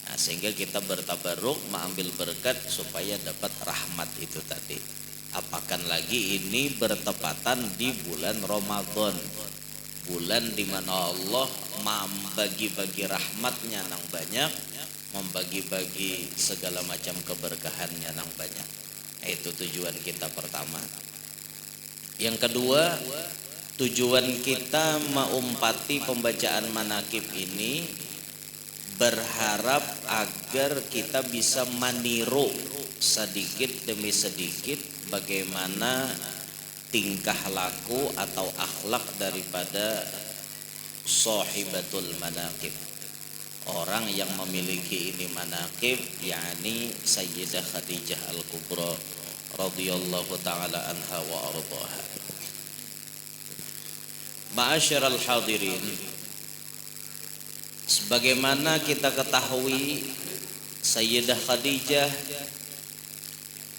Nah, sehingga kita bertabaruk mengambil berkat supaya dapat rahmat itu tadi. Apakan lagi ini bertepatan di bulan Ramadan, bulan di mana Allah membagi-bagi rahmatnya nang banyak, membagi-bagi segala macam keberkahannya nang banyak. Itu tujuan kita pertama. Yang kedua, tujuan kita mengumpati pembacaan manakib ini berharap agar kita bisa meniru sedikit demi sedikit bagaimana tingkah laku atau akhlak daripada sahibatul manakib, orang yang memiliki ini manakib, yakni Sayyidah Khadijah Al-Kubra radhiyallahu taala anha wa ardhaha. Ma'asyiral hadirin, sebagaimana kita ketahui Sayyidah Khadijah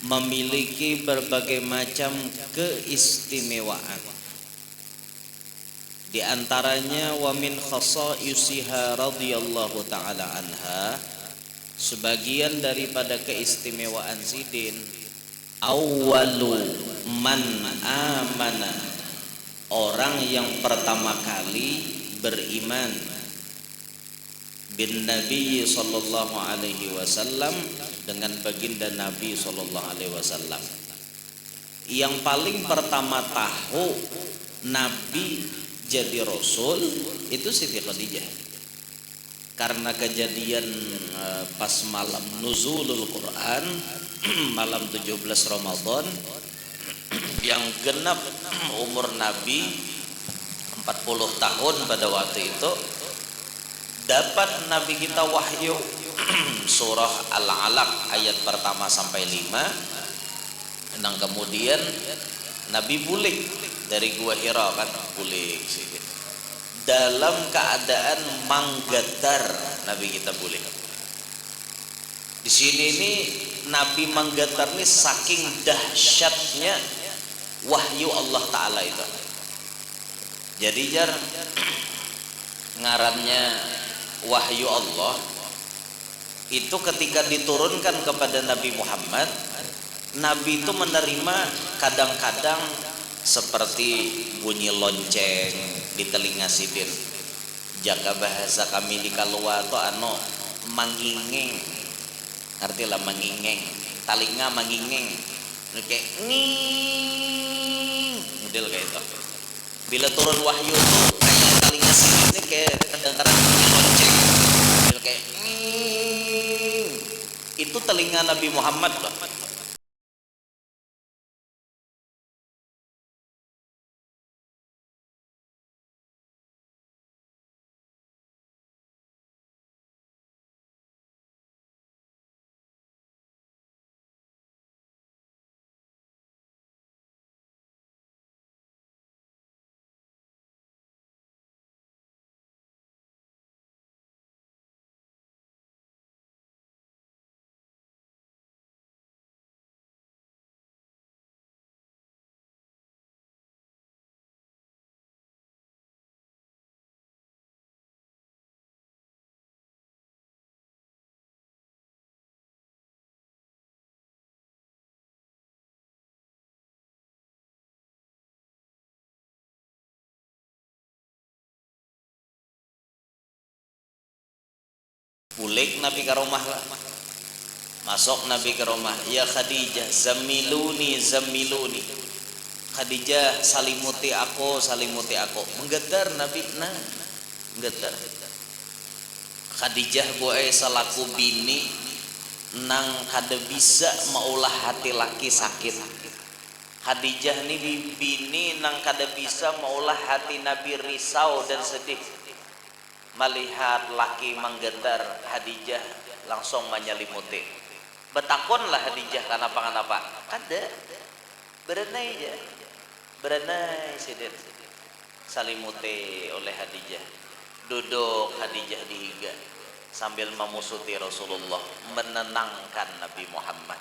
memiliki berbagai macam keistimewaan. Di antaranya wa min khasaisiha radhiyallahu taala anha, sebagian daripada keistimewaan Sidin, awwalu man amana, orang yang pertama kali beriman bin Nabi sallallahu alaihi wasallam, dengan baginda Nabi sallallahu alaihi wasallam. Yang paling pertama tahu Nabi jadi Rasul itu Siti Khadijah, karena kejadian pas malam nuzulul Quran malam 17 Ramadan yang genap umur Nabi 40 tahun pada waktu itu, dapat Nabi kita wahyu surah Al-Alaq ayat pertama sampai 5. Dan kemudian Nabi bulik dari Gua Hira, kan bulik sedikit dalam keadaan manggatar. Nabi kita bulik di sini ini, Nabi manggatar ini saking dahsyatnya wahyu Allah Ta'ala itu. Jadi jar ngarannya wahyu Allah itu ketika diturunkan kepada Nabi Muhammad, Nabi itu menerima kadang-kadang seperti bunyi lonceng di telinga Sidin. Jaga bahasa kami di Kalua atau ano mangingeng, artilah mangingeng, talinga mangingeng, kayak nging, model kayak itu. Bila turun wahyu itu kayak talinga Sidin ini kayak kedengaran bunyi lonceng, model kayak nging. Itu telinga Nabi Muhammad loh. Pulik Nabi ke rumah lah. Masuk Nabi ke rumah, ya Khadijah, zamiluni zamiluni. Khadijah, salimuti aku, salimuti aku. Menggetar Nabi, nah menggetar. Khadijah boe salaku bini nang kada bisa maulah hati laki sakit. Khadijah ini bini nang kada bisa maulah hati Nabi risau dan sedih. melihat laki menggetar Hadijah langsung menyelimuti. Betakonlah Hadijah kenapa kada berenai aja berenai sidin salimuti oleh Hadijah. Duduk Hadijah dihiga sambil memusuti Rasulullah, menenangkan Nabi Muhammad.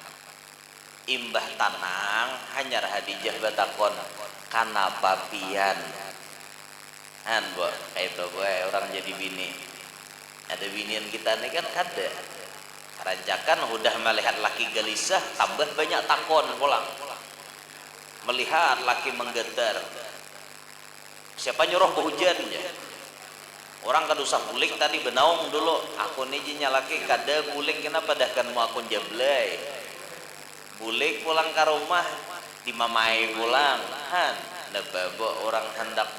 Imbah tanang hanyar Hadijah betakon kanapa pian han bo kayak itu orang jadi bini. Ada binian kita nih kan kada rancakan udah melihat laki gelisah tambah banyak takon pulang. Melihat laki menggetar, siapa nyuruh hujan ya? Orang kan usah bulik tadi benaung dulu. Aku nih jinya laki kada bulik kenapa dah kan mau aku jablay. Bulik pulang ke rumah dimamai pulang. Han, nebabo orang hendak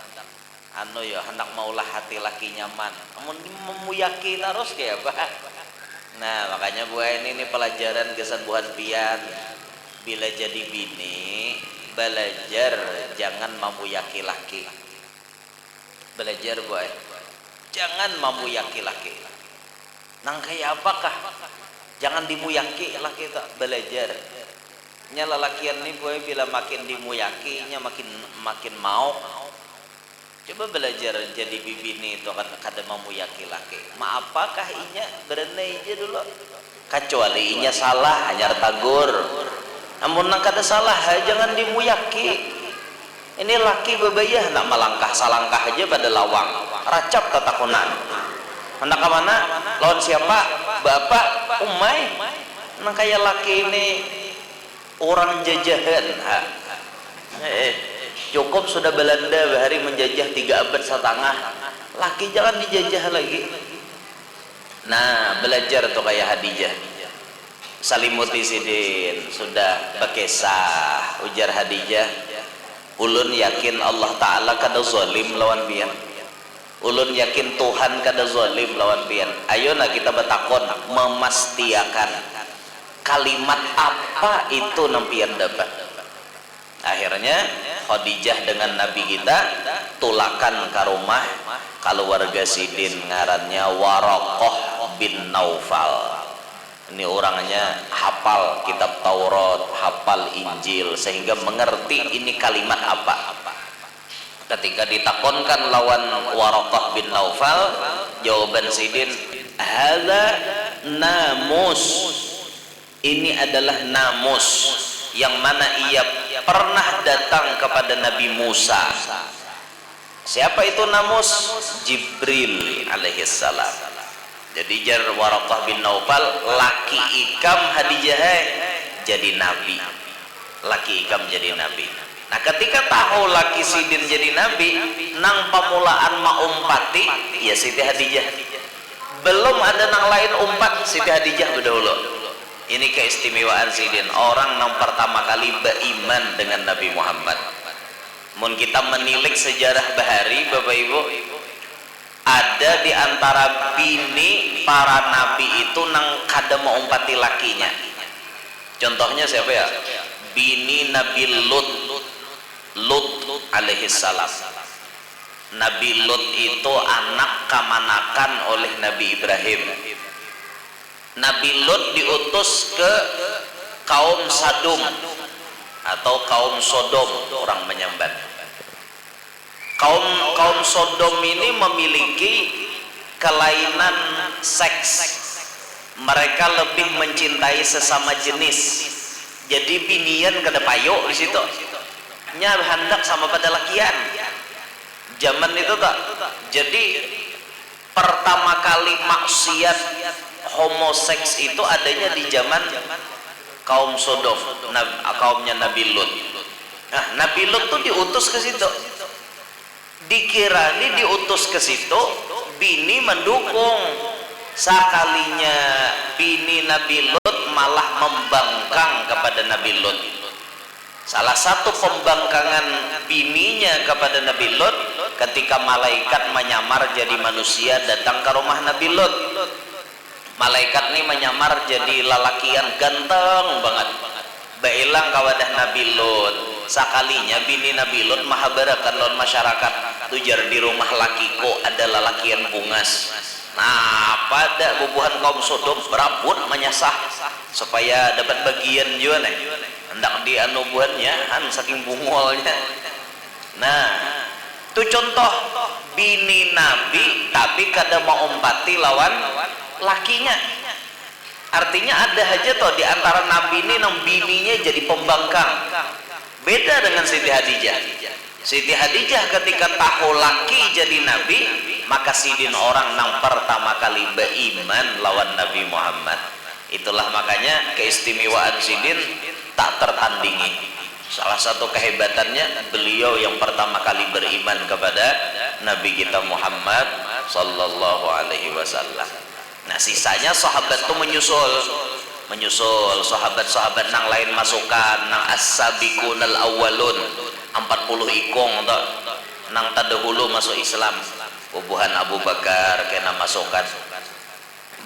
hendak maulah hati laki nyaman. Kamu memuyaki terus kayak apa? Nah makanya buah ini pelajaran kesembuhan pian. Bila jadi bini belajar jangan memuyaki laki. Belajar buah. Jangan memuyaki laki. Nang kayak apakah? Jangan dimuyaki laki tak belajar. Nya lelakian nih boy bila makin dimuyakinya makin mau. Coba belajar jadi bibi nih itu kan kada memuyaki laki. Ma apakah inya berenai aja dulu. Kecuali inya salah hanya tagur. Namun nang kada salah jangan dimuyaki. Ini laki bebayah nak melangkah salangkah aja pada lawang. Racap tatakunan. Hendak ke mana? Lawan siapa? Bapak, umai. Nang kayak laki ini orang jajahan. Cukup sudah Belanda bahari menjajah 3 abad setengah. Laki jangan dijajah lagi. Nah, belajar tuh kayak Hadijah. Salimuti sidin sudah bekesah ujar Hadijah. Ulun yakin Allah Ta'ala kada zalim lawan pian. Ulun yakin Tuhan kada zalim lawan pian. Ayo nah kita betakon memastiakan kalimat apa itu nampian dapat. Akhirnya Khadijah dengan Nabi kita tulakan ke rumah keluarga sidin ngarannya Waraqah bin Naufal. Ini orangnya hafal kitab Taurat, hafal Injil sehingga mengerti ini kalimat apa. Ketika ditakonkan lawan Waraqah bin Naufal, jawaban sidin, "Hadza namus." Ini adalah namus yang mana ia pernah datang kepada Nabi Musa. Siapa itu namus? Jibril alaihissalam. Jadi jar Waraqah bin Naufal laki ikam Hadijah jadi nabi. Laki ikam jadi nabi. Nah ketika tahu laki sidin jadi nabi, nang pamulaan maumpati ya Siti Hadijah. Belum ada nang lain umpat Siti Hadijah berdahulu. Ini keistimewaan sidin, orang yang pertama kali beriman dengan Nabi Muhammad. Mun kita menilik sejarah bahari Bapak Ibu, ada di antara bini para nabi itu nang kada mau umpati lakinya. Contohnya siapa ya? Bini Nabi Lut alaihissalam. Nabi Lut itu anak kamanakan oleh Nabi Ibrahim. Nabi Lut diutus ke kaum Sadum atau kaum Sodom, orang menyambat. Kaum Sodom ini memiliki kelainan seks. Mereka lebih mencintai sesama jenis. Jadi binian kada payo di situ. Nya hendak sama pada lakian. Zaman itu tak. Jadi pertama kali maksiat homoseks itu adanya di zaman kaum Sodom, kaumnya Nabi Lut. Nah, Nabi Lut tuh diutus ke situ. Dikira ini diutus ke situ, bini mendukung. Sekalinya bini Nabi Lut malah membangkang kepada Nabi Lut. Salah satu pembangkangan bininya kepada Nabi Lut ketika malaikat menyamar jadi manusia datang ke rumah Nabi Lut. Malaikat ini menyamar jadi lalakian ganteng banget. Bailang kawadah Nabi Lut. Sakalinya bini Nabi Lut mahabarakan lawan masyarakat. tujar di rumah lakiku adalah lakian bungas. Nah, pada bubuhan kaum Sodom berabut menyasah supaya dapat bagian juga nih. Hendak di anubuhannya saking bungolnya. Nah, itu contoh bini Nabi tapi kada mau umpati lawan lakinya. Artinya ada aja toh di antara Nabi ini nang bininya jadi pembangkang. Beda dengan Siti Hadijah. Siti Hadijah ketika tahu laki jadi Nabi, maka sidin orang nang pertama kali beriman lawan Nabi Muhammad. Itulah makanya keistimewaan sidin tak tertandingi. Salah satu kehebatannya beliau yang pertama kali beriman kepada Nabi kita Muhammad sallallahu alaihi wasallam. Nah, sisanya sahabat itu menyusul sahabat-sahabat nang lain masukan nang as-sabiqunal awwalun 40 ikong toh nang tadahulu masuk Islam. Bubuhan Abu Bakar kena masukan,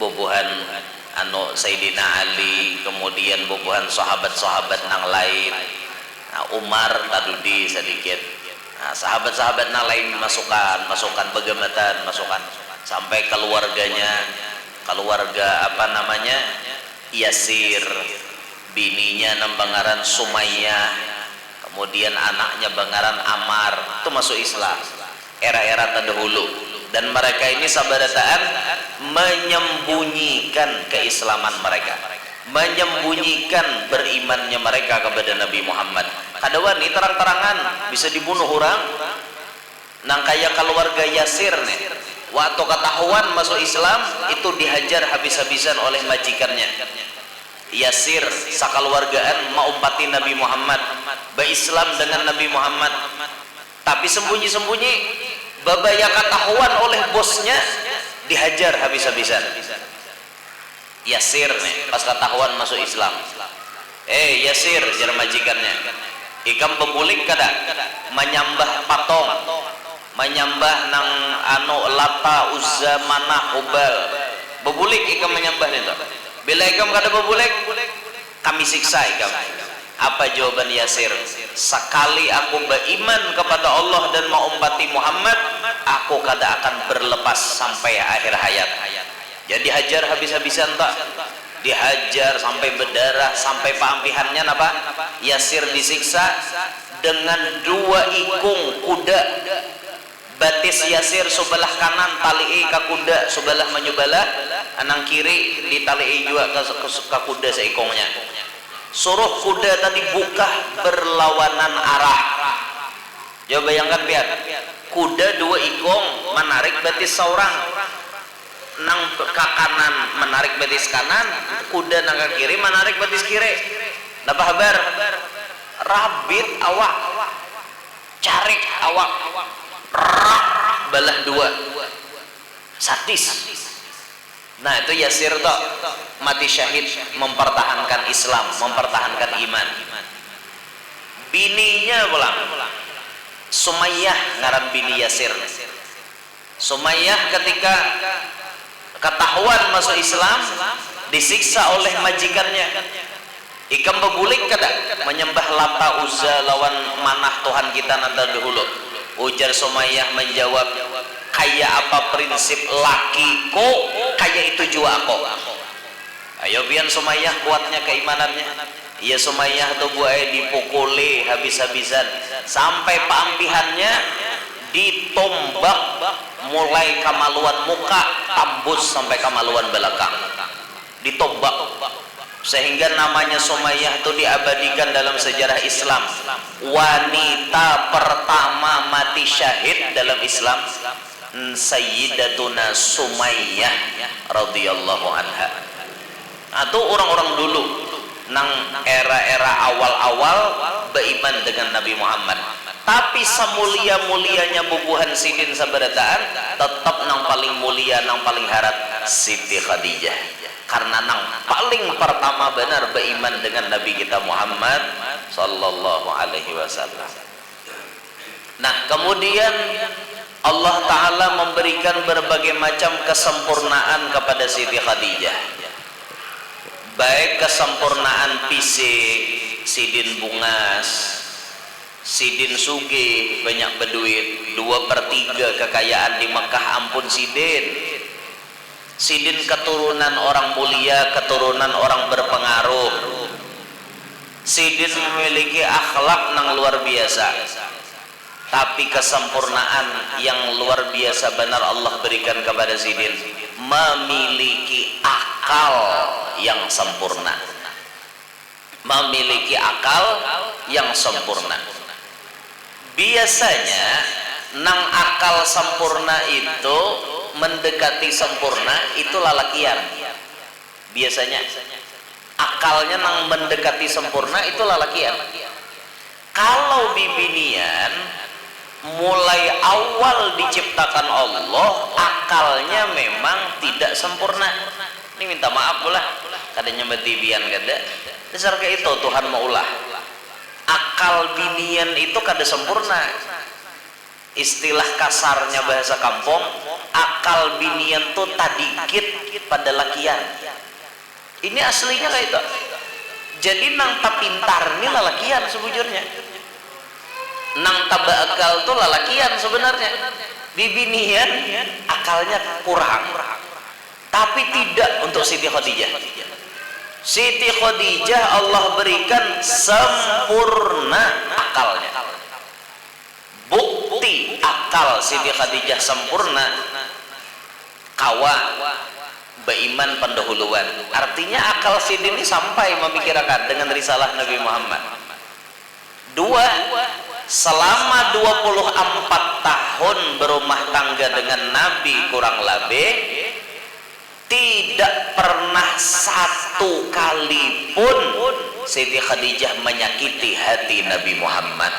bubuhan Sayyidina Ali, kemudian bubuhan sahabat-sahabat nang lain. Nah, Umar tadudi sedikit. Nah, sahabat-sahabat nang lain masukan begematan masukan sampai keluarga Yasir, bininya nang bangaran Sumayyah, kemudian anaknya bangaran Ammar, itu masuk Islam era-era terdahulu. Dan mereka ini sabadataan menyembunyikan keislaman mereka, menyembunyikan berimannya mereka kepada Nabi Muhammad. Kadawan ini terang-terangan bisa dibunuh orang. Nang kaya keluarga Yasir nih, waktu ketahuan masuk Islam itu dihajar habis-habisan oleh majikannya. Yasir sakeluargaan mau umpati Nabi Muhammad, berislam dengan Nabi Muhammad, tapi sembunyi-sembunyi babaya ketahuan oleh bosnya dihajar habis-habisan. Yasir nih pas ketahuan masuk Islam, Yasir jar majikannya, ikam bebulik kada menyambah patung, menyambah nang Lata, Uzza, Manah, Hubal, bebulik ikam menyambah itu. Bila ikam kada bebulik, kami siksa ikam. Apa jawaban Yasir? Sekali aku beriman kepada Allah dan mau umpati Muhammad, aku kada akan berlepas sampai akhir hayat. Jadi hajar habis-habisan tak? Dihajar sampai berdarah, sampai pampihannya apa? Yasir disiksa dengan 2 ikung kuda. Batis Yasir sebelah kanan tali'i ke kuda sebelah menyubalah, anang kiri ditali'i juga ke kuda seikongnya. Suruh kuda tadi buka berlawanan arah. Coba bayangkan biar kuda 2 ikong menarik batis seorang, nang ke kanan menarik batis kanan, kuda nang ke kiri menarik batis kiri. Napa kabar? Rabit awak, carik awak, rak balah 2, sadis. Nah, itu Yasir toh mati syahid mempertahankan Islam, mempertahankan iman. Bininya pulang Sumayyah, ngaran bini Yasir. Sumayyah ketika ketahuan masuk Islam disiksa oleh majikannya. Ikam bebulik kada menyembah Lata, Uzza lawan Manah Tuhan kita nanti dahulu. Ujar Sumayyah menjawab, kaya apa prinsip lakiku, kaya itu juga aku. Ayo biar Sumayyah kuatnya keimanannya. Ya Sumayyah tuh buaya dipukuli habis-habisan sampai pampihannya ditombak mulai kamaluan muka tembus sampai kamaluan belakang, ditombak sehingga namanya Sumayyah itu diabadikan dalam sejarah Islam. Wanita pertama mati syahid dalam Islam Sayyidatuna Sumayyah radhiyallahu anha. Atau orang-orang dulu nang era-era awal-awal beriman dengan Nabi Muhammad, tapi semulia-mulianya bubuhan sidin sabarataan tetap nang paling mulia, nang paling harat Siti Khadijah, karena nang paling pertama benar beriman dengan Nabi kita Muhammad sallallahu alaihi wasallam. Nah, kemudian Allah Ta'ala memberikan berbagai macam kesempurnaan kepada Siti Khadijah, baik kesempurnaan fisik, sidin bungas, Sidin sugih, banyak berduit, 2/3 kekayaan di Mekah, ampun Sidin. Sidin keturunan orang mulia, keturunan orang berpengaruh. Sidin memiliki akhlak yang luar biasa, tapi kesempurnaan yang luar biasa benar Allah berikan kepada Sidin, memiliki akal yang sempurna, memiliki akal yang sempurna. Biasanya nang akal sempurna itu mendekati sempurna itu lalakian. Biasanya akalnya nang mendekati sempurna itu lalakian. Kalau bibinian mulai awal diciptakan Allah, akalnya memang tidak sempurna. Ini minta maaf pula, kadanya betibian kada. Dasar ke itu Tuhan maulah. Akal binian itu kada sempurna. Istilah kasarnya bahasa kampung, akal binian tuh tadikit pada lakian. Ini aslinya kayak itu. Jadi nang tapintar ini lalakian sebujurnya. Nang taba akal tuh lalakian sebenarnya. Bibinian akalnya kurang. Tapi tidak untuk Siti Khadijah. Siti Khadijah Allah berikan sempurna akalnya. Bukti akal Siti Khadijah sempurna, kawa beriman pendahuluan. Artinya akal Siti ini sampai memikirkan dengan risalah Nabi Muhammad. 2, selama 24 tahun berumah tangga dengan Nabi kurang lebih, tidak pernah satu kali pun Siti Khadijah menyakiti hati Nabi Muhammad.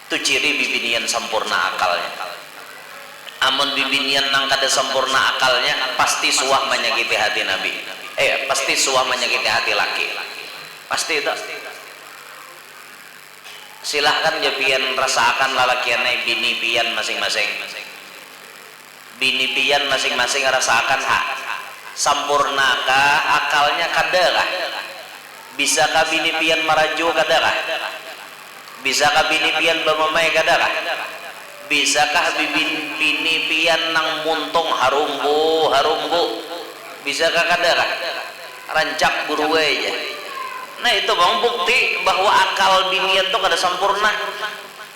Itu ciri bibinian sempurna akalnya. Amun bibinian nang kada sempurna akalnya, pasti suah menyakiti hati Nabi. Pasti suah menyakiti hati laki. Pasti itu. Silahkan ya pian rasakan lalakiannya bini pian masing-masing. Bini pian masing-masing rasakan hak. Sempurnakah akalnya kadakah? Bisakah bini pian maraju kadakah? Bisakah bini pian bamamai kadakah? Bisakah bini pian nang muntung harumbu? Bisakah kadakah? Rancak buru aja. Nah itu bang bukti bahwa akal binian itu kada sempurna.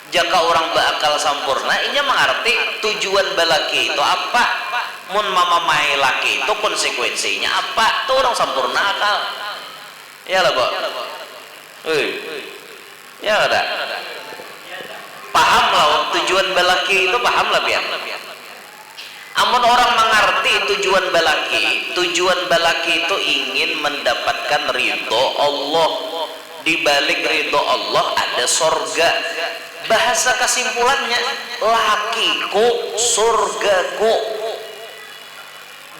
Jika orang berakal sempurna, inya mengerti tujuan balaki itu apa. Mun mamamai laki itu konsekuensinya apa? Itu orang sempurna akal. Ya lah, Pak. Ya ada. Paham lah tujuan balaki itu, paham lah biar. Amun orang mengerti tujuan balaki itu ingin mendapatkan ridho Allah. Di balik ridho Allah ada sorga. Bahasa kesimpulannya, lakiku surgaku.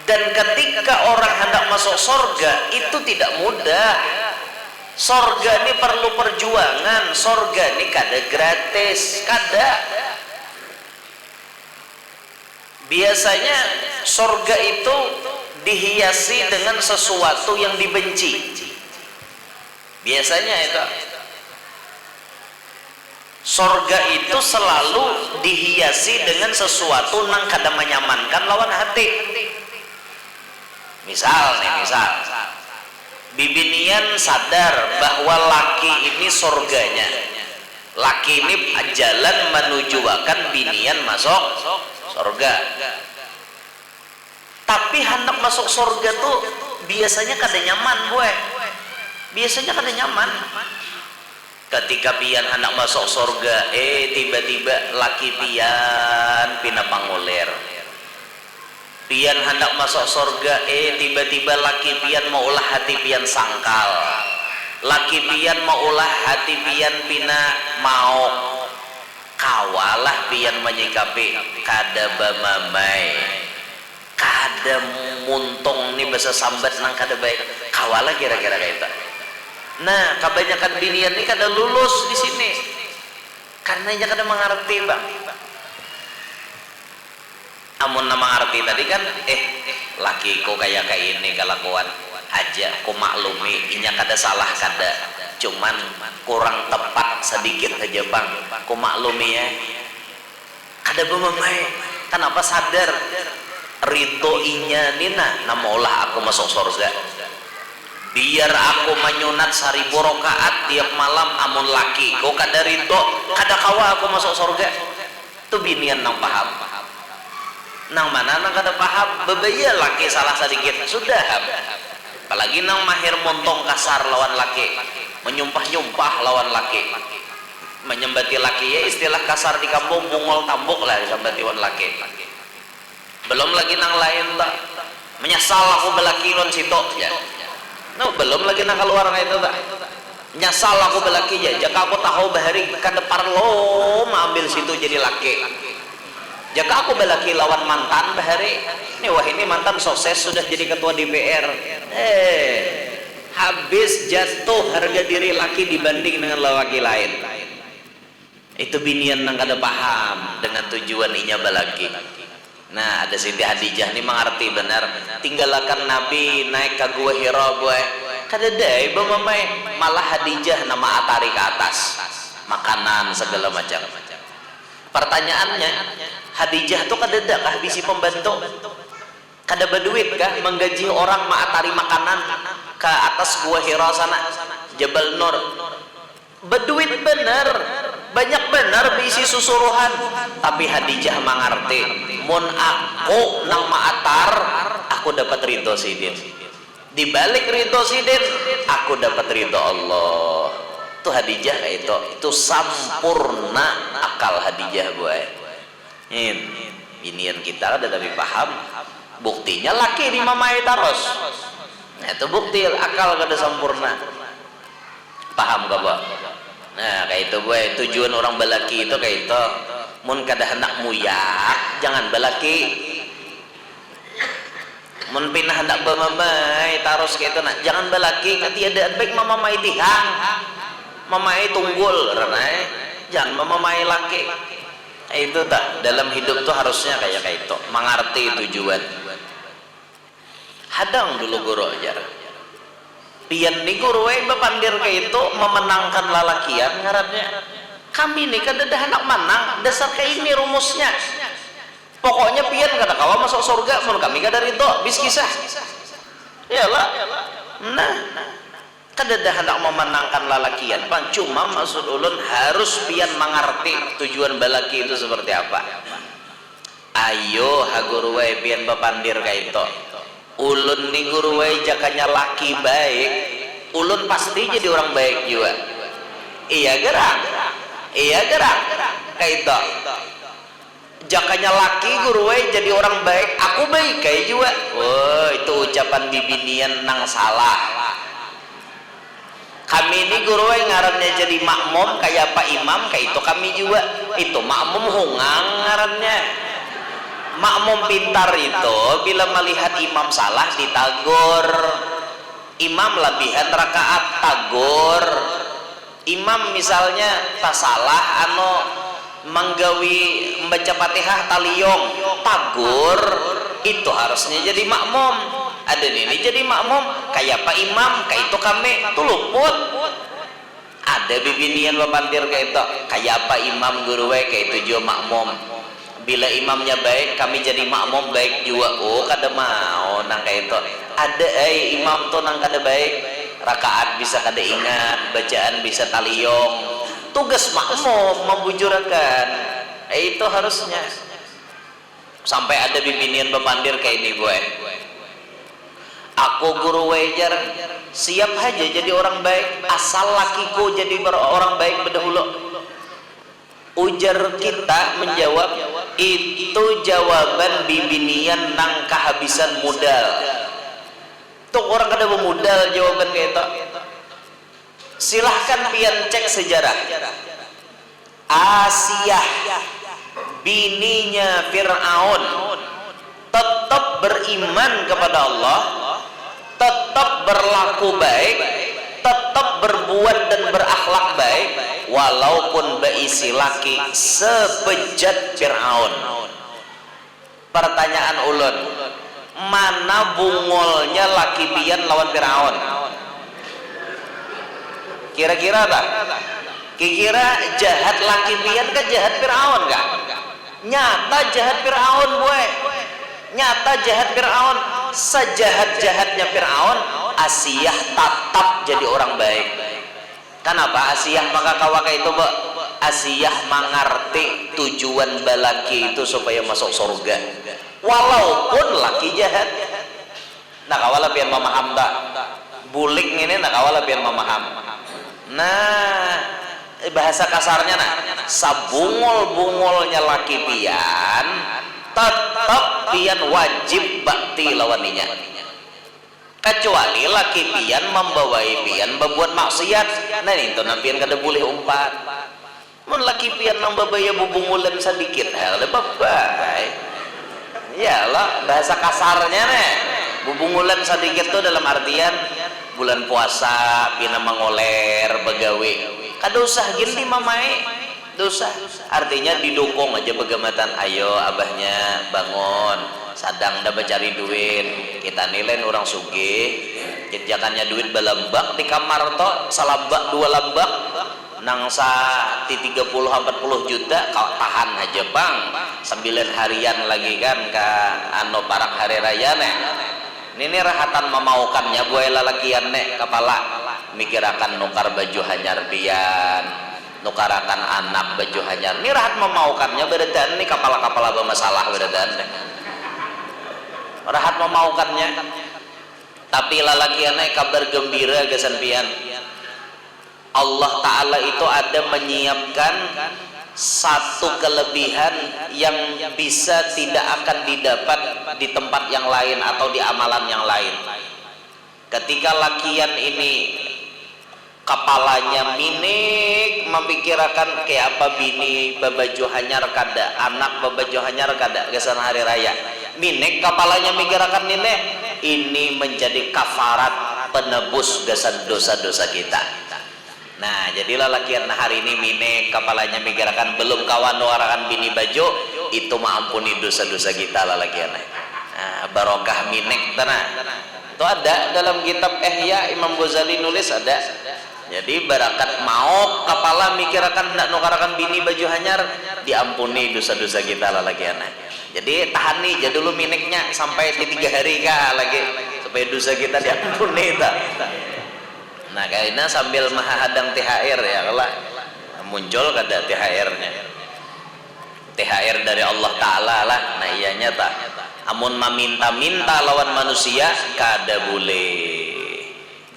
Dan ketika orang hendak masuk sorga itu tidak mudah. Sorga ini perlu perjuangan. Sorga ini kada gratis, kada. Biasanya sorga itu dihiasi dengan sesuatu yang dibenci. Biasanya itu. Sorga itu selalu dihiasi dengan sesuatu yang kada menyamankan lawan hati. Misal, bibinian sadar bahwa laki ini sorganya. Laki ini jalan menuju akan binian masuk sorga. Tapi hendak masuk sorga tuh biasanya kada nyaman, boy. Biasanya kada nyaman. Ketika pian hendak masuk sorga, tiba-tiba laki pian pina pangulir. Pian hendak masuk sorga, tiba-tiba laki pian mau ulah hati pian sangkal. Laki pian mau ulah hati pian pina mau. Kawalah pian menyikapi kada bamamai, kada muntung nih bahasa sambat nang kada baik. Kawalah kira-kira kayak itu. Nah, kebanyakan binian ini kada lulus di sini karena nya kada mengerti, bang. Amun nama arti tadi kan, lakiku kayak ini kelakuan aja, ku maklumi, inya kada salah kada. cuman kurang tepat sedikit aja bang. Ku maklumi ya, ada bemamai kenapa sadar rito inya nina namolah aku masuk surga, biar aku menyunat 1000 rakaat tiap malam amun laki kau kada rito kada kawa aku masuk surga. Tuh binian nang paham, nang mana nang kada paham bebaya laki salah sedikit sudah. Apalagi nang mahir montong kasar lawan laki, menyumpah-nyumpah lawan laki, menyembati laki ya, istilah kasar di kampung bungol tambuk lah disembati lawan laki. Belum lagi nang lain tak menyesal aku belaki lon situ ya. No, belum lagi nang keluar kayak itu tak nyesal aku belaki ya, jika aku tahu bahari ke depan lo ambil situ jadi laki. Jika aku belaki lawan mantan bahari ini, wah ini mantan sukses sudah jadi ketua DPR, habis jatuh harga diri laki dibanding dengan lelaki lain. Itu binian nang kada paham dengan tujuan inya balaki. Nah, ada Siti Hadijah ini mengerti benar, tinggalkan Nabi naik ke Gua Hira gue kada dai bamamai, malah Hadijah nama atari ke atas makanan segala macam. Pertanyaannya, Hadijah tuh kada dak kah bisi pembantu, kada berduit kah menggaji orang maatari makanan ke atas Gua Hira sana Jabal Nur? Berduit bener, banyak bener bisi susuruhan, tapi Hadijah mengerti, mun aku nang maatar aku dapat ridho sidin, di balik ridho sidin aku dapat ridho Allah. Tuh Hadijah kayak itu sampurna akal Hadijah boy. Inian kita ada tapi paham, buktinya laki di mamai taros. Nah itu bukti akal kada sempurna, paham gak boy? Nah kayak itu boy, tujuan orang balaki itu kayak itu, mun kada hendak muyak jangan balaki, mun pindah hendak bamamai taros kayak itu, nah jangan balaki. Ketiadaan baik mamamai tihang, mamai tunggul, renai jangan mamamai laki. Itu tak dalam hidup tuh harusnya kayak itu, mengerti tujuan. Hadang dulu guru ajar, pian ni guru bapandir kayak itu memenangkan lalakian ngarannya. Kami nih kada ada anak manang, dasar kayak ini rumusnya. Pokoknya pian kada kawa masuk surga, mun kami kada ridho bis kisah. Iyalah. Nah, kada ada hendak memenangkan lalakian bang, cuma maksud ulun harus pian mengerti tujuan balaki itu seperti apa. Ayo haguruwai pian bapandir kayak itu, ulun nih guruwai jakanya laki baik, ulun pasti jadi orang baik juga. Iya gerak kayak itu. Jakanya laki guruwai jadi orang baik, aku baik kayak juga. Wah itu ucapan bibinian nang salah. Kami ini guru yang ngarannya jadi makmum kayak Pak Imam kayak itu kami juga. Itu makmum hungang ngarannya. Makmum pintar itu bila melihat imam salah ditagur. Imam lebihan rakaat tagur. Imam misalnya tak salah menggawi membaca Fatihah taliyong tagur, itu harusnya jadi makmum. Ada ini jadi makmum kayak Pak Imam kayak itu kami tuh luput. Ada bibinian bapandir kayak itu kayak Pak Imam guru kayak itu juga makmum. Bila imamnya baik kami jadi makmum baik juga. Oh kada mau nang kayak itu. Ada imam tuh nang kada baik, rakaat bisa kada ingat, bacaan bisa taliyong. Tugas makmum membujurakan. Itu harusnya. Sampai ada bibinian bapandir kayak ini boy. Aku guru wajar siap aja jadi orang baik asal lakiku jadi orang baik berdahulu. Ujar kita menjawab, itu jawaban bibinian nang kehabisan modal. Tuh orang kada bermodal jawaban kayak itu. Silahkan pian cek sejarah. Asiyah bininya Fir'aun tetap beriman kepada Allah, tetap berlaku baik, tetap berbuat dan berakhlak baik, walaupun berisi laki sebejat Fir'aun. Pertanyaan ulun, mana bungolnya laki pian lawan Fir'aun? Kira-kira tak? Kira jahat laki pian kan jahat Fir'aun kan? Nyata jahat Fir'aun boy. Nyata jahat Fir'aun. Sejahat-jahatnya Fir'aun, Asiyah tetap jadi orang baik. Kenapa Asiyah maka kawaka itu Mbak? Asiyah mengerti tujuan balaki itu supaya masuk surga. Walaupun laki jahat. Nah kawala pian memaham tak? Bulik ini nak kawala pian memaham. Nah bahasa kasarnya nah, sabungul-bungulnya laki pian tetap pian wajib bakti lawaninya. Kecuali laki pian membawai pian berbuat maksiat. Nah itu nampian kada boleh umpat. Mun laki pian membawai bubungulan sedikit hal babai. Iyalah bahasa kasarnya nih. Bubungulan sedikit tuh dalam artian bulan puasa pina mengoler begawe. Kada usah gini mamai. Dosa. Artinya didukung aja begamatan. Ayo abahnya bangun. Sadang dah mencari duit. Kita nilai orang sugih. Jakannya duit balambak di kamar toh. Salambak 2 lambak. Nangsa di 30-40 juta kau tahan aja bang. 9 harian lagi kan ke anu parak hari raya nih. Ini rahatan memaukannya buai lalakian nih kepala. Mikirakan nukar baju hanyar pian. Nukarakan anak baju hanyar. Ini rahat memaukannya beredan nih kepala-kepala bermasalah beredan nih. Rahat memaukannya. Tapi lalakian nih kabar gembira gesan pian. Allah Ta'ala itu ada menyiapkan satu kelebihan yang bisa tidak akan didapat di tempat yang lain atau di amalan yang lain. Ketika lakian ini kepalanya minik memikirkan kayak apa bini babaju hanyar kada, anak babaju hanyar kada gesan hari raya. Minik kepalanya mikirkan ini menjadi kafarat penebus gesan dosa-dosa kita. Nah jadilah lakian hari ini minik kepalanya mikirkan belum kawan warakan bini baju itu maampuni dosa-dosa kita lah lakian. Nah, barokah minik tanah itu ada dalam kitab Ihya Imam Ghazali nulis ada. Jadi barakat mau kepala mikirkan nak nukarakan bini baju hanyar diampuni dosa-dosa kita lah lakian. Jadi tahan nih jadi dulu miniknya sampai di 3 hari kah lagi supaya dosa kita diampuni tak. Nah kayaknya sambil mahadang THR ya kalau muncul kada THR-nya. THR dari Allah Ta'ala lah. Nah iyanya tak. Amun meminta-minta lawan manusia kada boleh.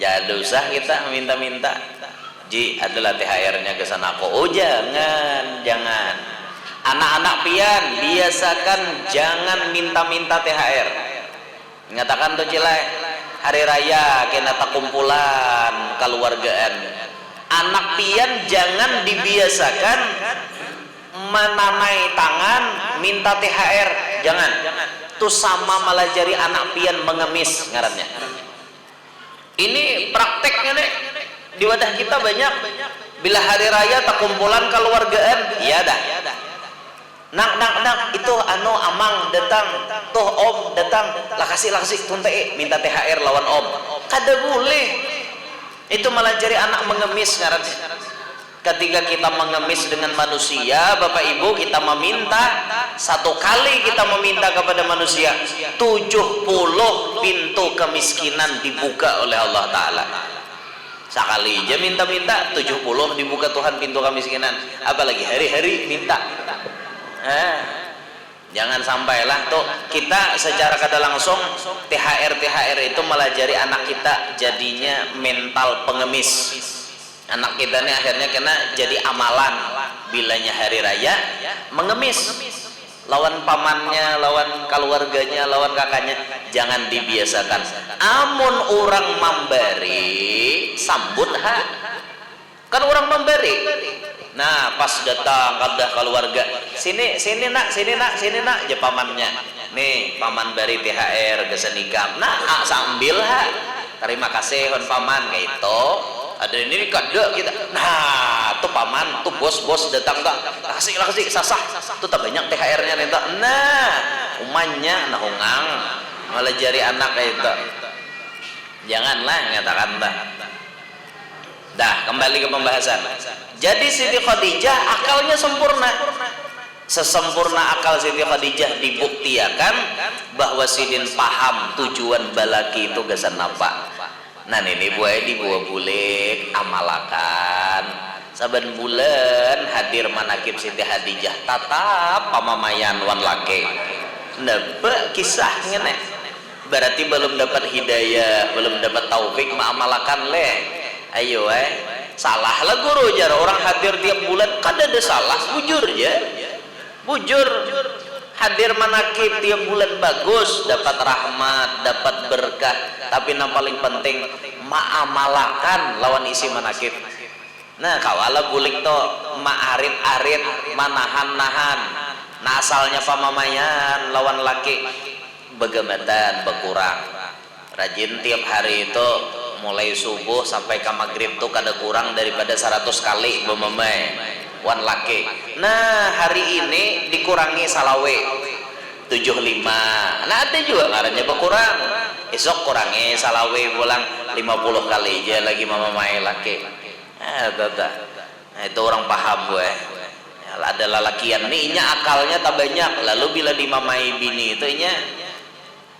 Jadi usah kita minta-minta. Ji adalah THR-nya ke sana kok. Oh jangan. Anak-anak pian biasakan jangan minta-minta THR. Mengatakan tuh cilai hari raya kena tak kumpulan keluargaan. Anak pian jangan dibiasakan menanai tangan minta THR. Jangan. Tuh sama malah jari anak pian mengemis ngarannya. Ini prakteknya nih di wadah kita banyak. Bila hari raya tak kumpulan keluargaan, iya dah. Nak itu anu amang datang, tuh om datang, lah kasih tuntai minta THR lawan om. Kada boleh. Itu malah jari anak mengemis ngarannya. Ketika kita mengemis dengan manusia, Bapak Ibu, kita meminta satu kali kita meminta kepada manusia 70 pintu kemiskinan dibuka oleh Allah Ta'ala. Sekali aja minta-minta 70 dibuka Tuhan pintu kemiskinan, apalagi hari-hari minta. Jangan sampailah tuh kita secara kada langsung THR itu melajari anak kita jadinya mental pengemis. Anak kita ini akhirnya kena jadi amalan bilanya hari raya mengemis lawan pamannya, lawan keluarganya, lawan kakaknya. Jangan dibiasakan. Amun orang memberi sambut kan orang memberi. Nah pas datang kadah keluarga sini nak aja pamannya nih paman beri THR kesenikam. Nah sambil terima kasih hon paman kayak itu ada ini kada kita. Nah tuh paman tuh bos datang tak kasih sasah tuh tak banyak THR-nya nih tak. Nah umanya nah hungang malah jari anak kayak itu. Janganlah ngatakan tak. Dah, kembali ke pembahasan. Jadi Siti Khadijah akalnya sempurna. Sesempurna akal Siti Khadijah dibuktikan bahwa sidin paham tujuan balaki itu gasan apa. Nah ini buaya di buah bulik amalakan saban bulan hadir manakib Siti Khadijah tatap pamamayan wan lake nebe kisah ngene berarti belum dapat hidayah, belum dapat taufik mengamalkan le. Ayo salah lah guru jar orang hadir tiap bulan kan ada salah, bujur ya, bujur hadir manakib tiap bulan bagus, dapat rahmat, dapat berkah, tapi yang paling penting ma'amalakan lawan isi manakib. Nah kawala bulik to ma'arit-arit manahan-nahan, nah asalnya pamamayan lawan laki begematan berkurang, rajin tiap hari itu mulai subuh sampai ke maghrib tuh kada kurang daripada 100 kali memamai wan laki. Nah hari ini dikurangi salawe 75, nah ada juga ngarannya berkurang, esok kurangi salawe pulang 50 kali aja lagi mamamai laki. Nah itu orang paham gue ya, ada lalakian nih nya akalnya tak banyak, lalu bila dimamai bini itu nya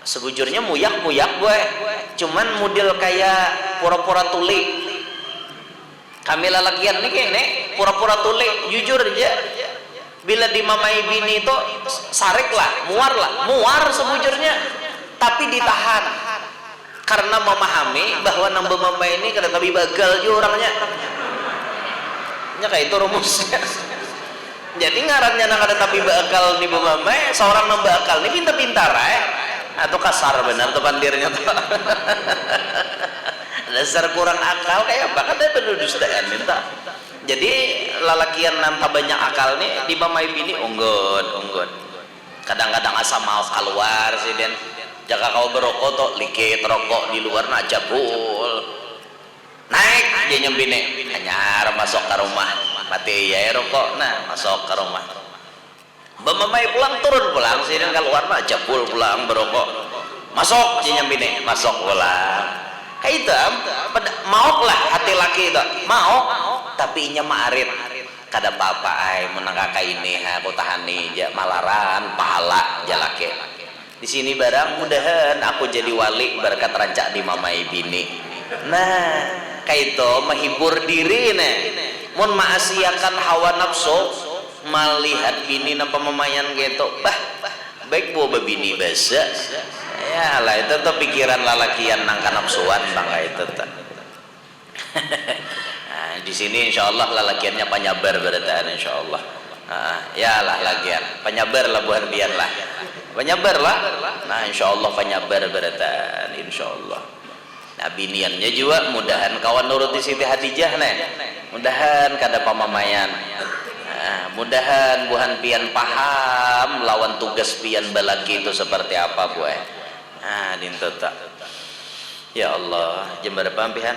sebujurnya muyak gue, cuman model kayak pura-pura tuli. Kami lalakian nih kene pura-pura tuli, jujur aja bila dimamai bini itu sarik lah, muar sebujurnya, tapi ditahan karena memahami bahwa nambah mama ini kada tapi bagal juga orangnya nya kayak itu rumusnya. Jadi ngarannya nak ada tapi bakal nih mama seorang nambah akal nih pintar-pintar atau kasar benar tuh pandirnya tuh. Dasar kurang akal kayak apa kan ada pendudustaan minta. Jadi lalakian nanta banyak akal nih di mamai bini unggun. Kadang-kadang asam mau keluar sih dan jaga kau berokok tuh likit rokok di luar nak jabul. Naik dia nyembine anyar masuk ke rumah mati ya rokok nah masuk ke rumah. Bamamai pulang turun pulang sih dan keluar nak jabul pulang berokok masuk dia nyembine masuk pulang. Kayak itu mau lah hati laki itu mau tapi inya maarit kada apa-apa menang kakak ini aku tahan nih malaran pahala jalake di sini barang mudahan aku jadi wali berkat rancak di mamai bini. Nah kayak itu menghibur diri nih mun maasiakan hawa nafsu melihat bini nampak memayan gitu baik buah bini basa ya lah itu tuh pikiran lalakian nangka nafsuan bangga itu tuh. Nah, di sini insyaallah lalakiannya penyabar berarti insyaallah. Ya lah lagian penyabar lah buat biar lah penyabar lah. Nah insyaallah penyabar berarti insyaallah. Nah biniannya juga mudahan kawan nuruti Siti Khadijah nih mudahan kada pamamayan. Mudahan buhan pian paham lawan tugas pian balaki itu seperti apa buah. Nah dinto tak ya Allah jembar pampihan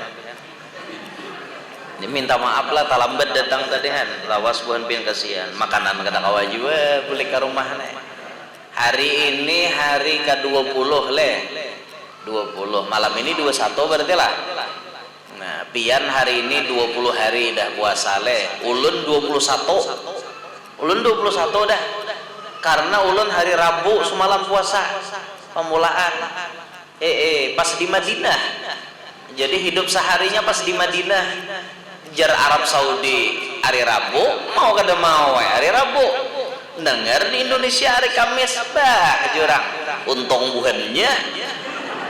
minta maaf lah tak lambat datang tadi kan lawas buhan pian kasihan makanan kata kawa juga balik ke rumah nih. Hari ini hari ke-20 le 20 malam ini 21 berarti lah. Nah pian hari ini 20 hari dah puasa le ulun 21 dah karena ulun hari Rabu semalam puasa pemulaan pas di Madinah jadi hidup seharinya pas di Madinah jar Arab Saudi hari Rabu mau kada mau hari Rabu dengar di Indonesia hari Kamis bah jurang untung buhannya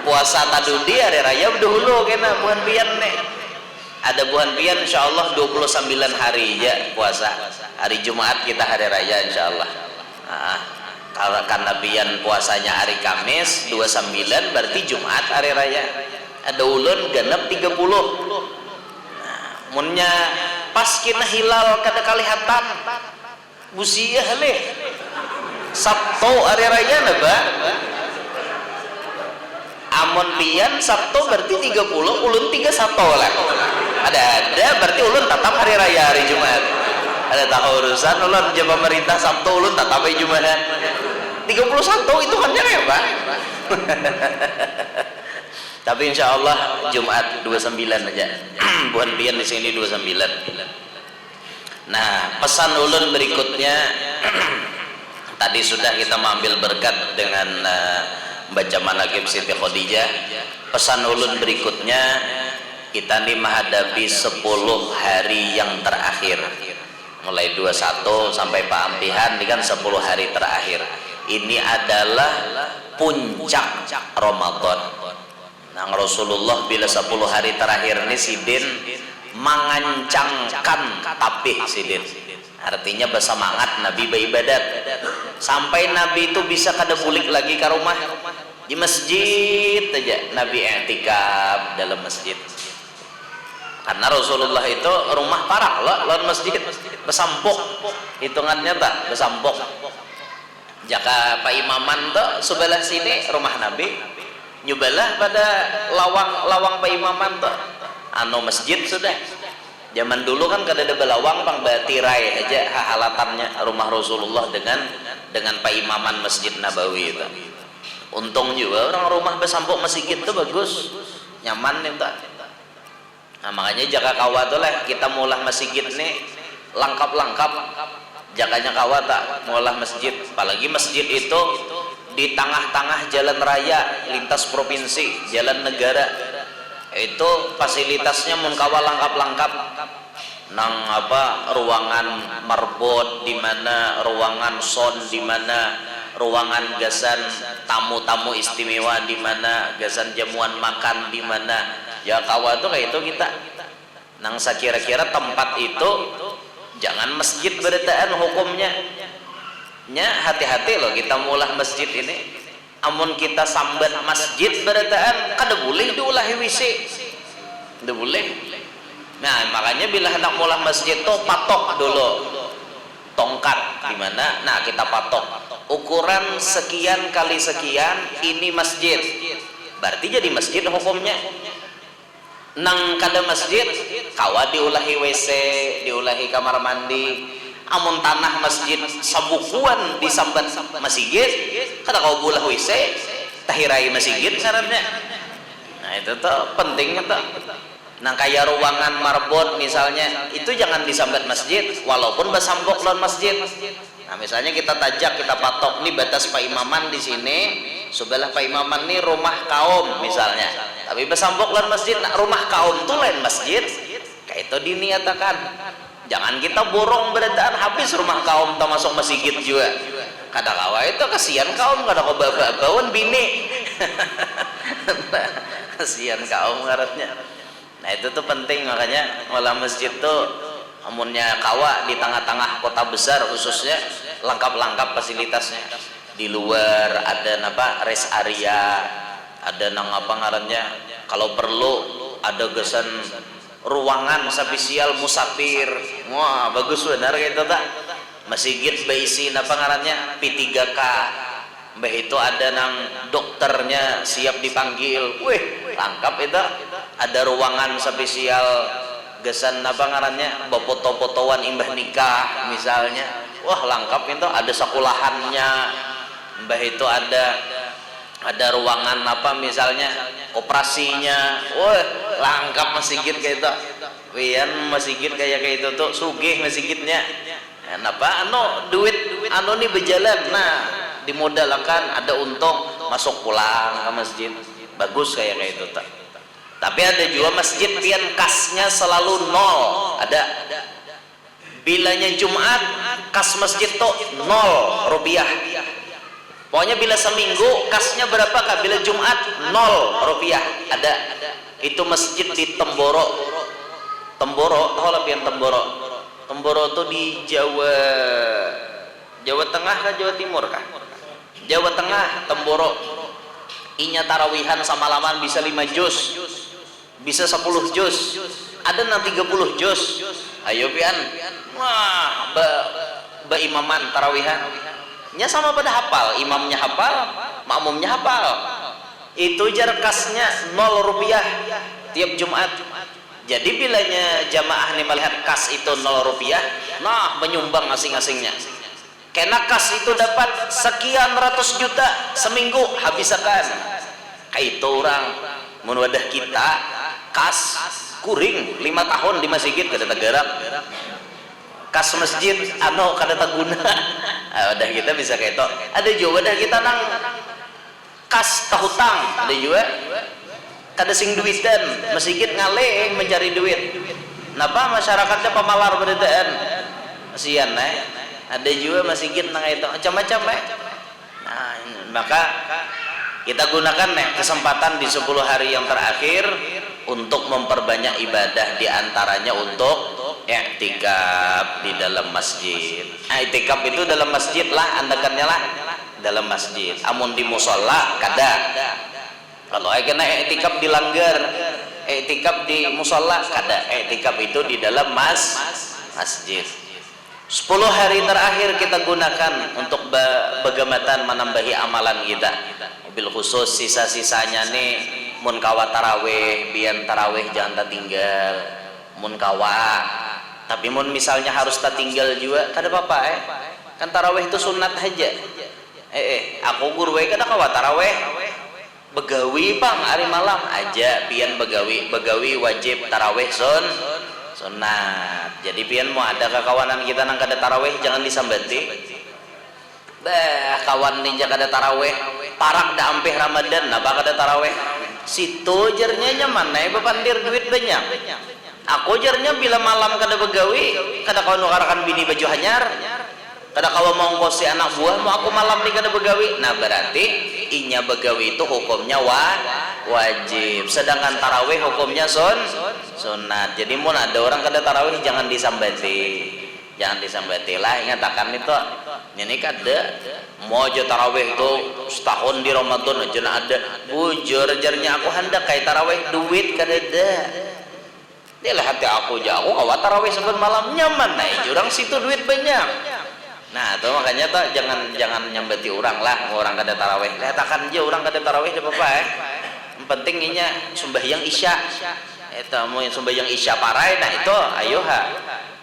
puasa tadudi hari raya dahulu kena buhan pian nih ada buhan pian insyaallah 29 hari ya puasa hari Jumat kita hari raya insyaallah. Kalau karena pian puasanya hari Kamis 29 berarti Jumat hari raya ada ulun genep 30. Munnya pas kena hilal kada kalihatan busiah leh Sabtu hari raya naba amun pian Sabtu berarti 30 ulun 31 lah ada berarti ulun tetap hari raya hari Jumat ada tak urusan ulun je pemerintah Sabtu ulun tetap hari Jumat 31 itu kan ya Pak. Tapi insya Allah Jumat 29 aja. Buan pian di sini 29. Nah, pesan ulun berikutnya tadi sudah kita mengambil berkat dengan baca manaqib Siti Khadijah. Pesan ulun berikutnya kita nih menghadapi 10 hari yang terakhir. Mulai 21 sampai Pak Ampihan ini kan 10 hari terakhir. Ini adalah puncak Ramadan. Nah, Rasulullah bila 10 hari terakhir ini sidin mengancangkan tapih sidin. Artinya bersemangat Nabi beribadat. Sampai Nabi itu bisa kada bulik lagi ke rumah. Di masjid aja Nabi i'tikaf dalam masjid. Karena Rasulullah itu rumah parah loh, lawan masjid besampuk. Hitungannya tak besampuk. Jaka Pak Imaman tuh sebelah sini rumah Nabi. Nyubalah pada lawang Pak Imaman tuh anu masjid sudah. Zaman dulu kan kada ada belawang pang batirai aja halatannya rumah Rasulullah dengan Pak Imaman Masjid Nabawi itu. Untung juga orang rumah besampuk masjid itu bagus, nyaman itu. Nah, makanya jaga kawa tuh lah kita mulah masjid nih lengkap-lengkap. Jakanya kawa tak mulah masjid, apalagi masjid itu di tengah-tengah jalan raya lintas provinsi, jalan negara. Itu fasilitasnya mun kawa lengkap-lengkap. Nang apa ruangan marbot di mana, ruangan son di mana, ruangan gasan tamu-tamu istimewa di mana, gasan jamuan makan di mana. Ya kawa tuh kayak itu kita. Nang sakira-kira tempat itu jangan masjid beritaan hukumnya. Nya hati-hati loh kita mulah masjid ini. Amun kita sambat masjid beritaan kada boleh diulahi WC. Kada boleh. Nah, makanya bila hendak mulah masjid tuh patok dulu. Tongkat gimana? Nah, kita patok. Ukuran sekian kali sekian ini masjid. Berarti jadi masjid hukumnya. Nang kada masjid kawa diulahi WC, diulahi kamar mandi. Amun tanah masjid sabukuan disambat masjid kada kau bulah WC tahirai masjid syaratnya. Nah itu tuh pentingnya tuh. Nah kayak ruangan marbot misalnya itu jangan disambat masjid walaupun bersambok lawan masjid. Nah misalnya kita tajak, kita patok nih batas Pak Imaman di sini, sebelah Pak Imaman nih rumah kaum misalnya, tapi bersambok lawan masjid. Nah, rumah kaum tuh lain masjid kayak itu diniatakan. Jangan kita borong beritaan habis rumah kaum termasuk masjid juga. Kada kawa itu kasihan kaum kada kau bawa bini. Kasihan kaum ngarannya. Nah itu tuh penting, makanya olah masjid tuh amunnya kawa di tengah-tengah kota besar khususnya lengkap-lengkap fasilitasnya. Di luar ada apa rest area, ada nang apa ngarannya kalau perlu ada gesan ruangan spesial musafir. Wah bagus benar kayak itu tak. Masjid berisi apa ngarannya P3K. Mbah itu ada nang dokternya siap dipanggil. Wih lengkap itu. Ada ruangan spesial gesan apa ngarannya foto-fotoan imbah nikah misalnya. Wah lengkap itu. Ada sekolahannya. Mbah itu ada ruangan apa misalnya operasinya. Wah lengkap masjid kayak itu. Wian masjid kayak itu tuh sugih masjidnya. Kenapa anu duit anu nih berjalan. Nah dimodalkan ada untung masuk pulang ke masjid bagus kayak itu tuh. Tapi ada juga masjid pian kasnya selalu nol. Ada bilanya Jumat kas masjid tuh 0 rupiah. Pokoknya bila seminggu kasnya berapa kah? Bila Jumat 0 rupiah. Ada. Itu masjid di Temboro. Temboro, tahu lah pian Temboro. Temboro tuh di Jawa Tengah kah Jawa Timur kah? Jawa Tengah, Temboro. Inya tarawihan sama laman bisa 5 juz. Bisa 10 juz. Ada nang 30 juz. Ayo pian. Wah, ba imaman tarawihan. Nya sama pada hafal, imamnya hafal, makmumnya hafal. Itu jarkasnya 0 rupiah tiap Jumat. Jadi bilanya jamaah nih melihat kas itu 0 rupiah, nah menyumbang masing-masingnya. Karena kas itu dapat sekian ratus juta seminggu habisakan. Kayak itu orang mun wadah kita kas kuring 5 tahun di masjid kada tegerak kas masjid anu kada taguna wadah kita bisa kayak itu. Ada juga wadah kita nang kas tahutang, ada juga kada sing duitan masjid ngaleh mencari duit. Napa masyarakatnya pemalar berdaan kasihan ada juga masjid nang itu macam-macam nah maka kita gunakan kesempatan di 10 hari yang terakhir untuk memperbanyak ibadah, diantaranya untuk i'tikaf di dalam masjid. I'tikaf itu dalam masjid lah, andakannya lah dalam masjid. Amun di musola kada. Kalau kena i'tikaf dilanggar, i'tikaf di musola kada. I'tikaf itu di dalam masjid. 10 hari terakhir kita gunakan untuk bagamatan menambahi amalan kita. Bil khusus sisa-sisanya nih mun kawa taraweh, bian taraweh jangan tertinggal. Mun kawa, tapi mun misalnya harus tertinggal juga kada apa-apa kan taraweh itu sunat aja. Aku guru kada kawa taraweh. Begawi bang hari malam aja pian begawi wajib taraweh sunat. Jadi pian mau ada kekawanan kita nang kada taraweh jangan disambati. Kawan ninja kada taraweh parak dah ampih Ramadan napa kada taraweh situ jernya nyaman bepandir duit banyak. Aku jernya bila malam kada begawi kada kawan nukarakan bini baju hanyar kada kawan mau ngkosi anak buah mau aku malam ni kada begawi. Nah berarti inya begawi itu hukumnya wajib, sedangkan taraweh hukumnya sunat. Jadi mun ada orang kada taraweh jangan disambati lah. Ingatakan itu ini kada mau aja taraweh itu setahun di Ramadan aja ada bujur jarnya aku hendak kayak taraweh duit kada ada. Dia lah hati aku kawa taraweh sebelum malam nyaman jurang situ duit banyak. Nah itu makanya tuh jangan nyambati orang lah orang kada taraweh. Katakan aja orang kada taraweh ada apa yang penting inya sembahyang isya itu mau sembahyang isya parai. Nah itu ayo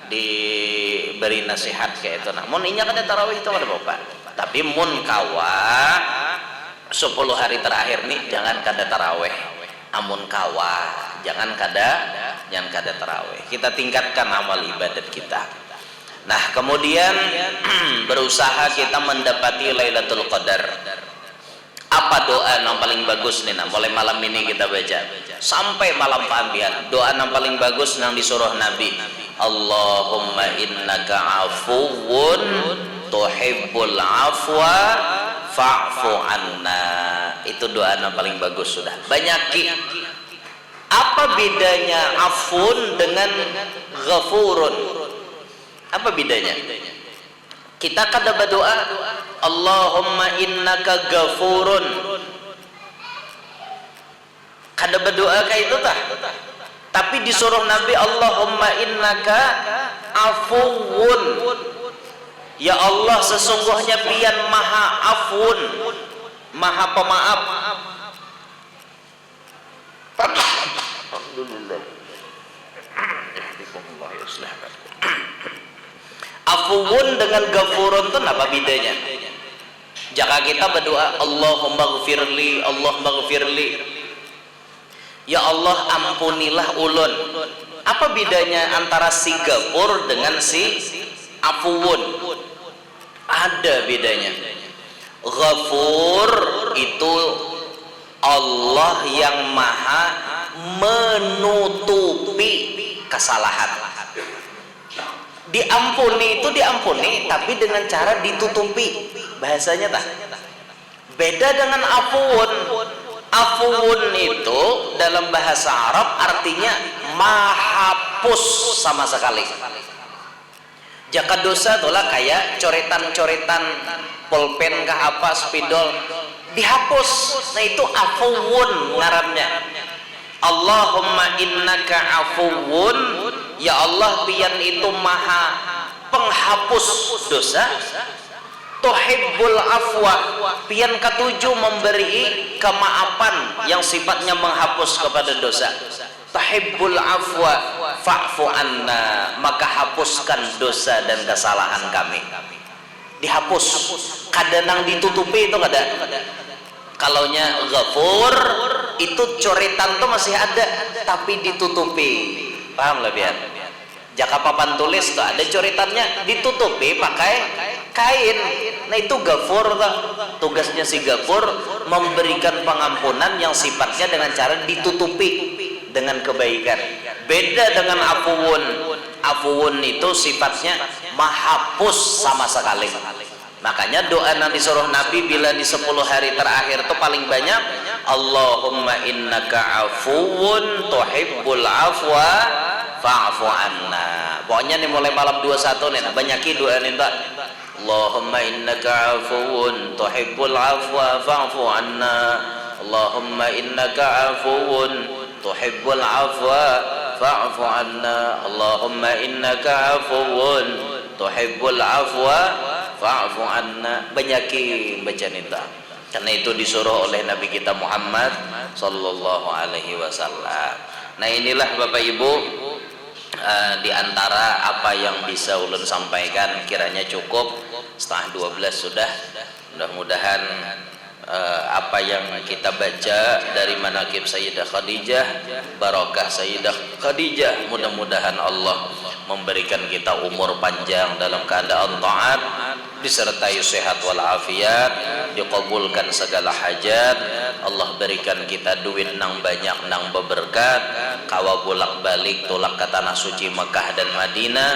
diberi nasihat kayak itu. Namun inya kada tarawih itu kada apa-apa. Tapi mun kawa 10 hari terakhir nih jangan kada tarawih. Amun kawa jangan kada tarawih. Kita tingkatkan amal ibadat kita. Nah kemudian berusaha kita mendapati Lailatul Qadar. Apa doa yang paling bagus nih mulai malam ini kita baca sampai malam pambian. Doa yang paling bagus yang disuruh Nabi, Allahumma innaka afuwun tuhibbul afwa fa'fu anna. Itu doa yang paling bagus sudah. Banyaki. Apa bedanya afun dengan ghafurun? Apa bedanya? Kita kada berdoa Allahumma innaka ghafurun. Kada berdoa kayak itu tah. Tapi disuruh Nabi Allahumma innaka afuwun. Ya Allah sesungguhnya pian maha afun, maha pemaaf. Alhamdulillah. Afuwun dengan ghafurun itu apa bedanya? Jika kita berdoa Allahumma ghfirli, Allahumma ghfirli, ya Allah ampunilah ulun. Apa bedanya antara si ghafur dengan si afuwun? Ada bedanya. Ghafur itu Allah yang maha menutupi kesalahan. Diampuni itu diampuni tapi dengan cara ditutupi. Bahasanya tak beda dengan afuwun. Afuwun itu dalam bahasa Arab artinya mahapus sama sekali. Jaka dosa itulah kayak coretan-coretan pulpen kah apa spidol dihapus. Nah itu afuwun ngarannya. Allahumma innaka afuwun, ya Allah pian itu maha penghapus dosa. Tuhibbul afwa, pian ketujuh memberi kemaafan yang sifatnya menghapus kepada dosa. Tuhibbul afwa fa'fu anna, maka hapuskan dosa dan kesalahan kami. Dihapus, kadang ditutupi itu kada. Kalaunya ghafur itu coretan tuh masih ada tapi ditutupi, paham lah biar jaka papan tulis tuh ada coretannya ditutupi pakai kain. Nah itu Ghafur tuh. Tugasnya si Ghafur memberikan pengampunan yang sifatnya dengan cara ditutupi dengan kebaikan. Beda dengan Afuwun. Afuwun itu sifatnya menghapus sama sekali. Makanya doa Nabi suruh Nabi bila di 10 hari terakhir itu paling banyak Allahumma innaka afuwun tuhibbul afwa fa'fu anna. Pokoknya nih mulai malam 21 nih banyakin doa nih tak. Allahumma innaka afuwun tuhibbul afwa fa'fu anna. Allahumma innaka afuwun tuhibbul afwa fa'fu anna. Allahumma innaka afuwun tuhibbul afwa fa'fu anna. Banyakin baca nita karena itu disuruh oleh Nabi kita Muhammad sallallahu alaihi wasallam. Nah inilah Bapak Ibu di antara apa yang bisa ulun sampaikan, kiranya cukup setengah 12 sudah. Mudah-mudahan apa yang kita baca dari manaqib Sayyidah Khadijah, barakah Sayyidah Khadijah, mudah-mudahan Allah memberikan kita umur panjang dalam keadaan taat, disertai sehat walafiat, dikabulkan segala hajat. Allah berikan kita duit nang banyak nang beberkat, kawa bolak balik tulak ke tanah suci Mekah dan Madinah.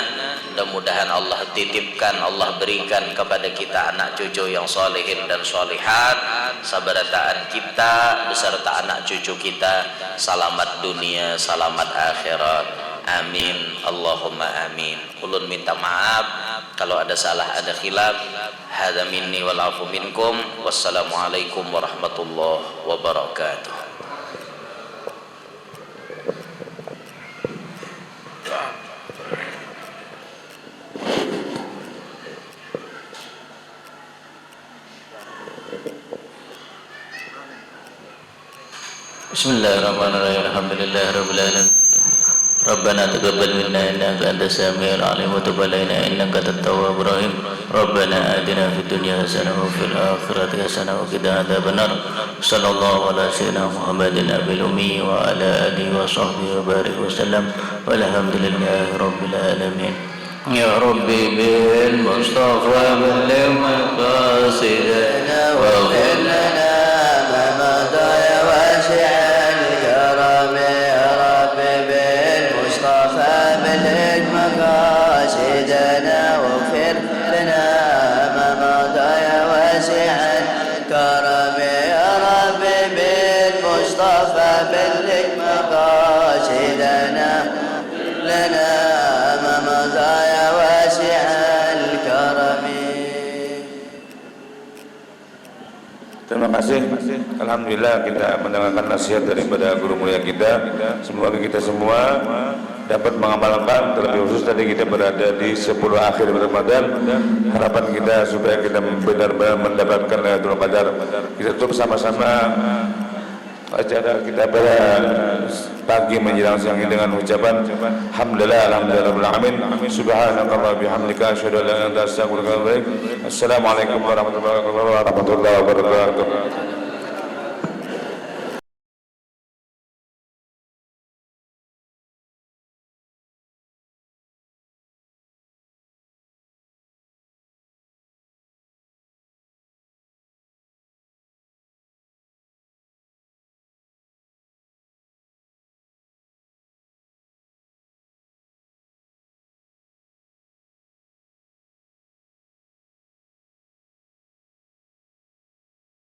Mudah-mudahan Allah titipkan, Allah berikan kepada kita anak cucu yang solehin dan solehat, sabarataan kita beserta anak cucu kita selamat dunia selamat akhirat. Amin Allahumma amin. Ulun minta maaf kalau ada salah ada khilaf. Hadza minni wal afu minkum. Wassalamualaikum warahmatullahi wabarakatuh. Bismillahirrahmanirrahim. Alhamdulillahirabbil alamin. Rabbana taqabbal minna innaka antas samiul alim wa tub alaina innaka antat tawwabur rahim. Rabbana atina fid dunya hasanah wa fil akhirati hasanah wa qina adzabannar. Sallallahu ala sayyidina Muhammadin nabil ummi wa ala alihi wa sahbihi wa barik wa sallam. Walhamdulillahi rabbil alamin. Ya Rabbi bil Mustafa balligh maqasidana wa ighfir lana ma madha ya wasi'al karam. Ya Rabbi bil Mustafa balligh maqasidana wa ighfir lana ma madha ya wasi'al karam. Ya Rabbi bil Mustafa balligh maqasidana lana ma madha ya wasi'al karam. Terima kasih. Alhamdulillah kita mendengarkan nasihat daripada guru mulia kita. Semoga kita semua dapat mengamalkan, terlebih khusus tadi kita berada di 10 akhir Ramadan. Harapan kita supaya kita benar-benar mendapatkan Lailatul Qadar. Kita tutup sama-sama acara kita pada pagi menjelang siang ini dengan ucapan alhamdulillah alhamdulillah alamin. Subhanakallah bihamdika asyhadu an la ilaha illa anta astaghfiruka wa atubu ilaik. Assalamualaikum warahmatullahi wabarakatuh.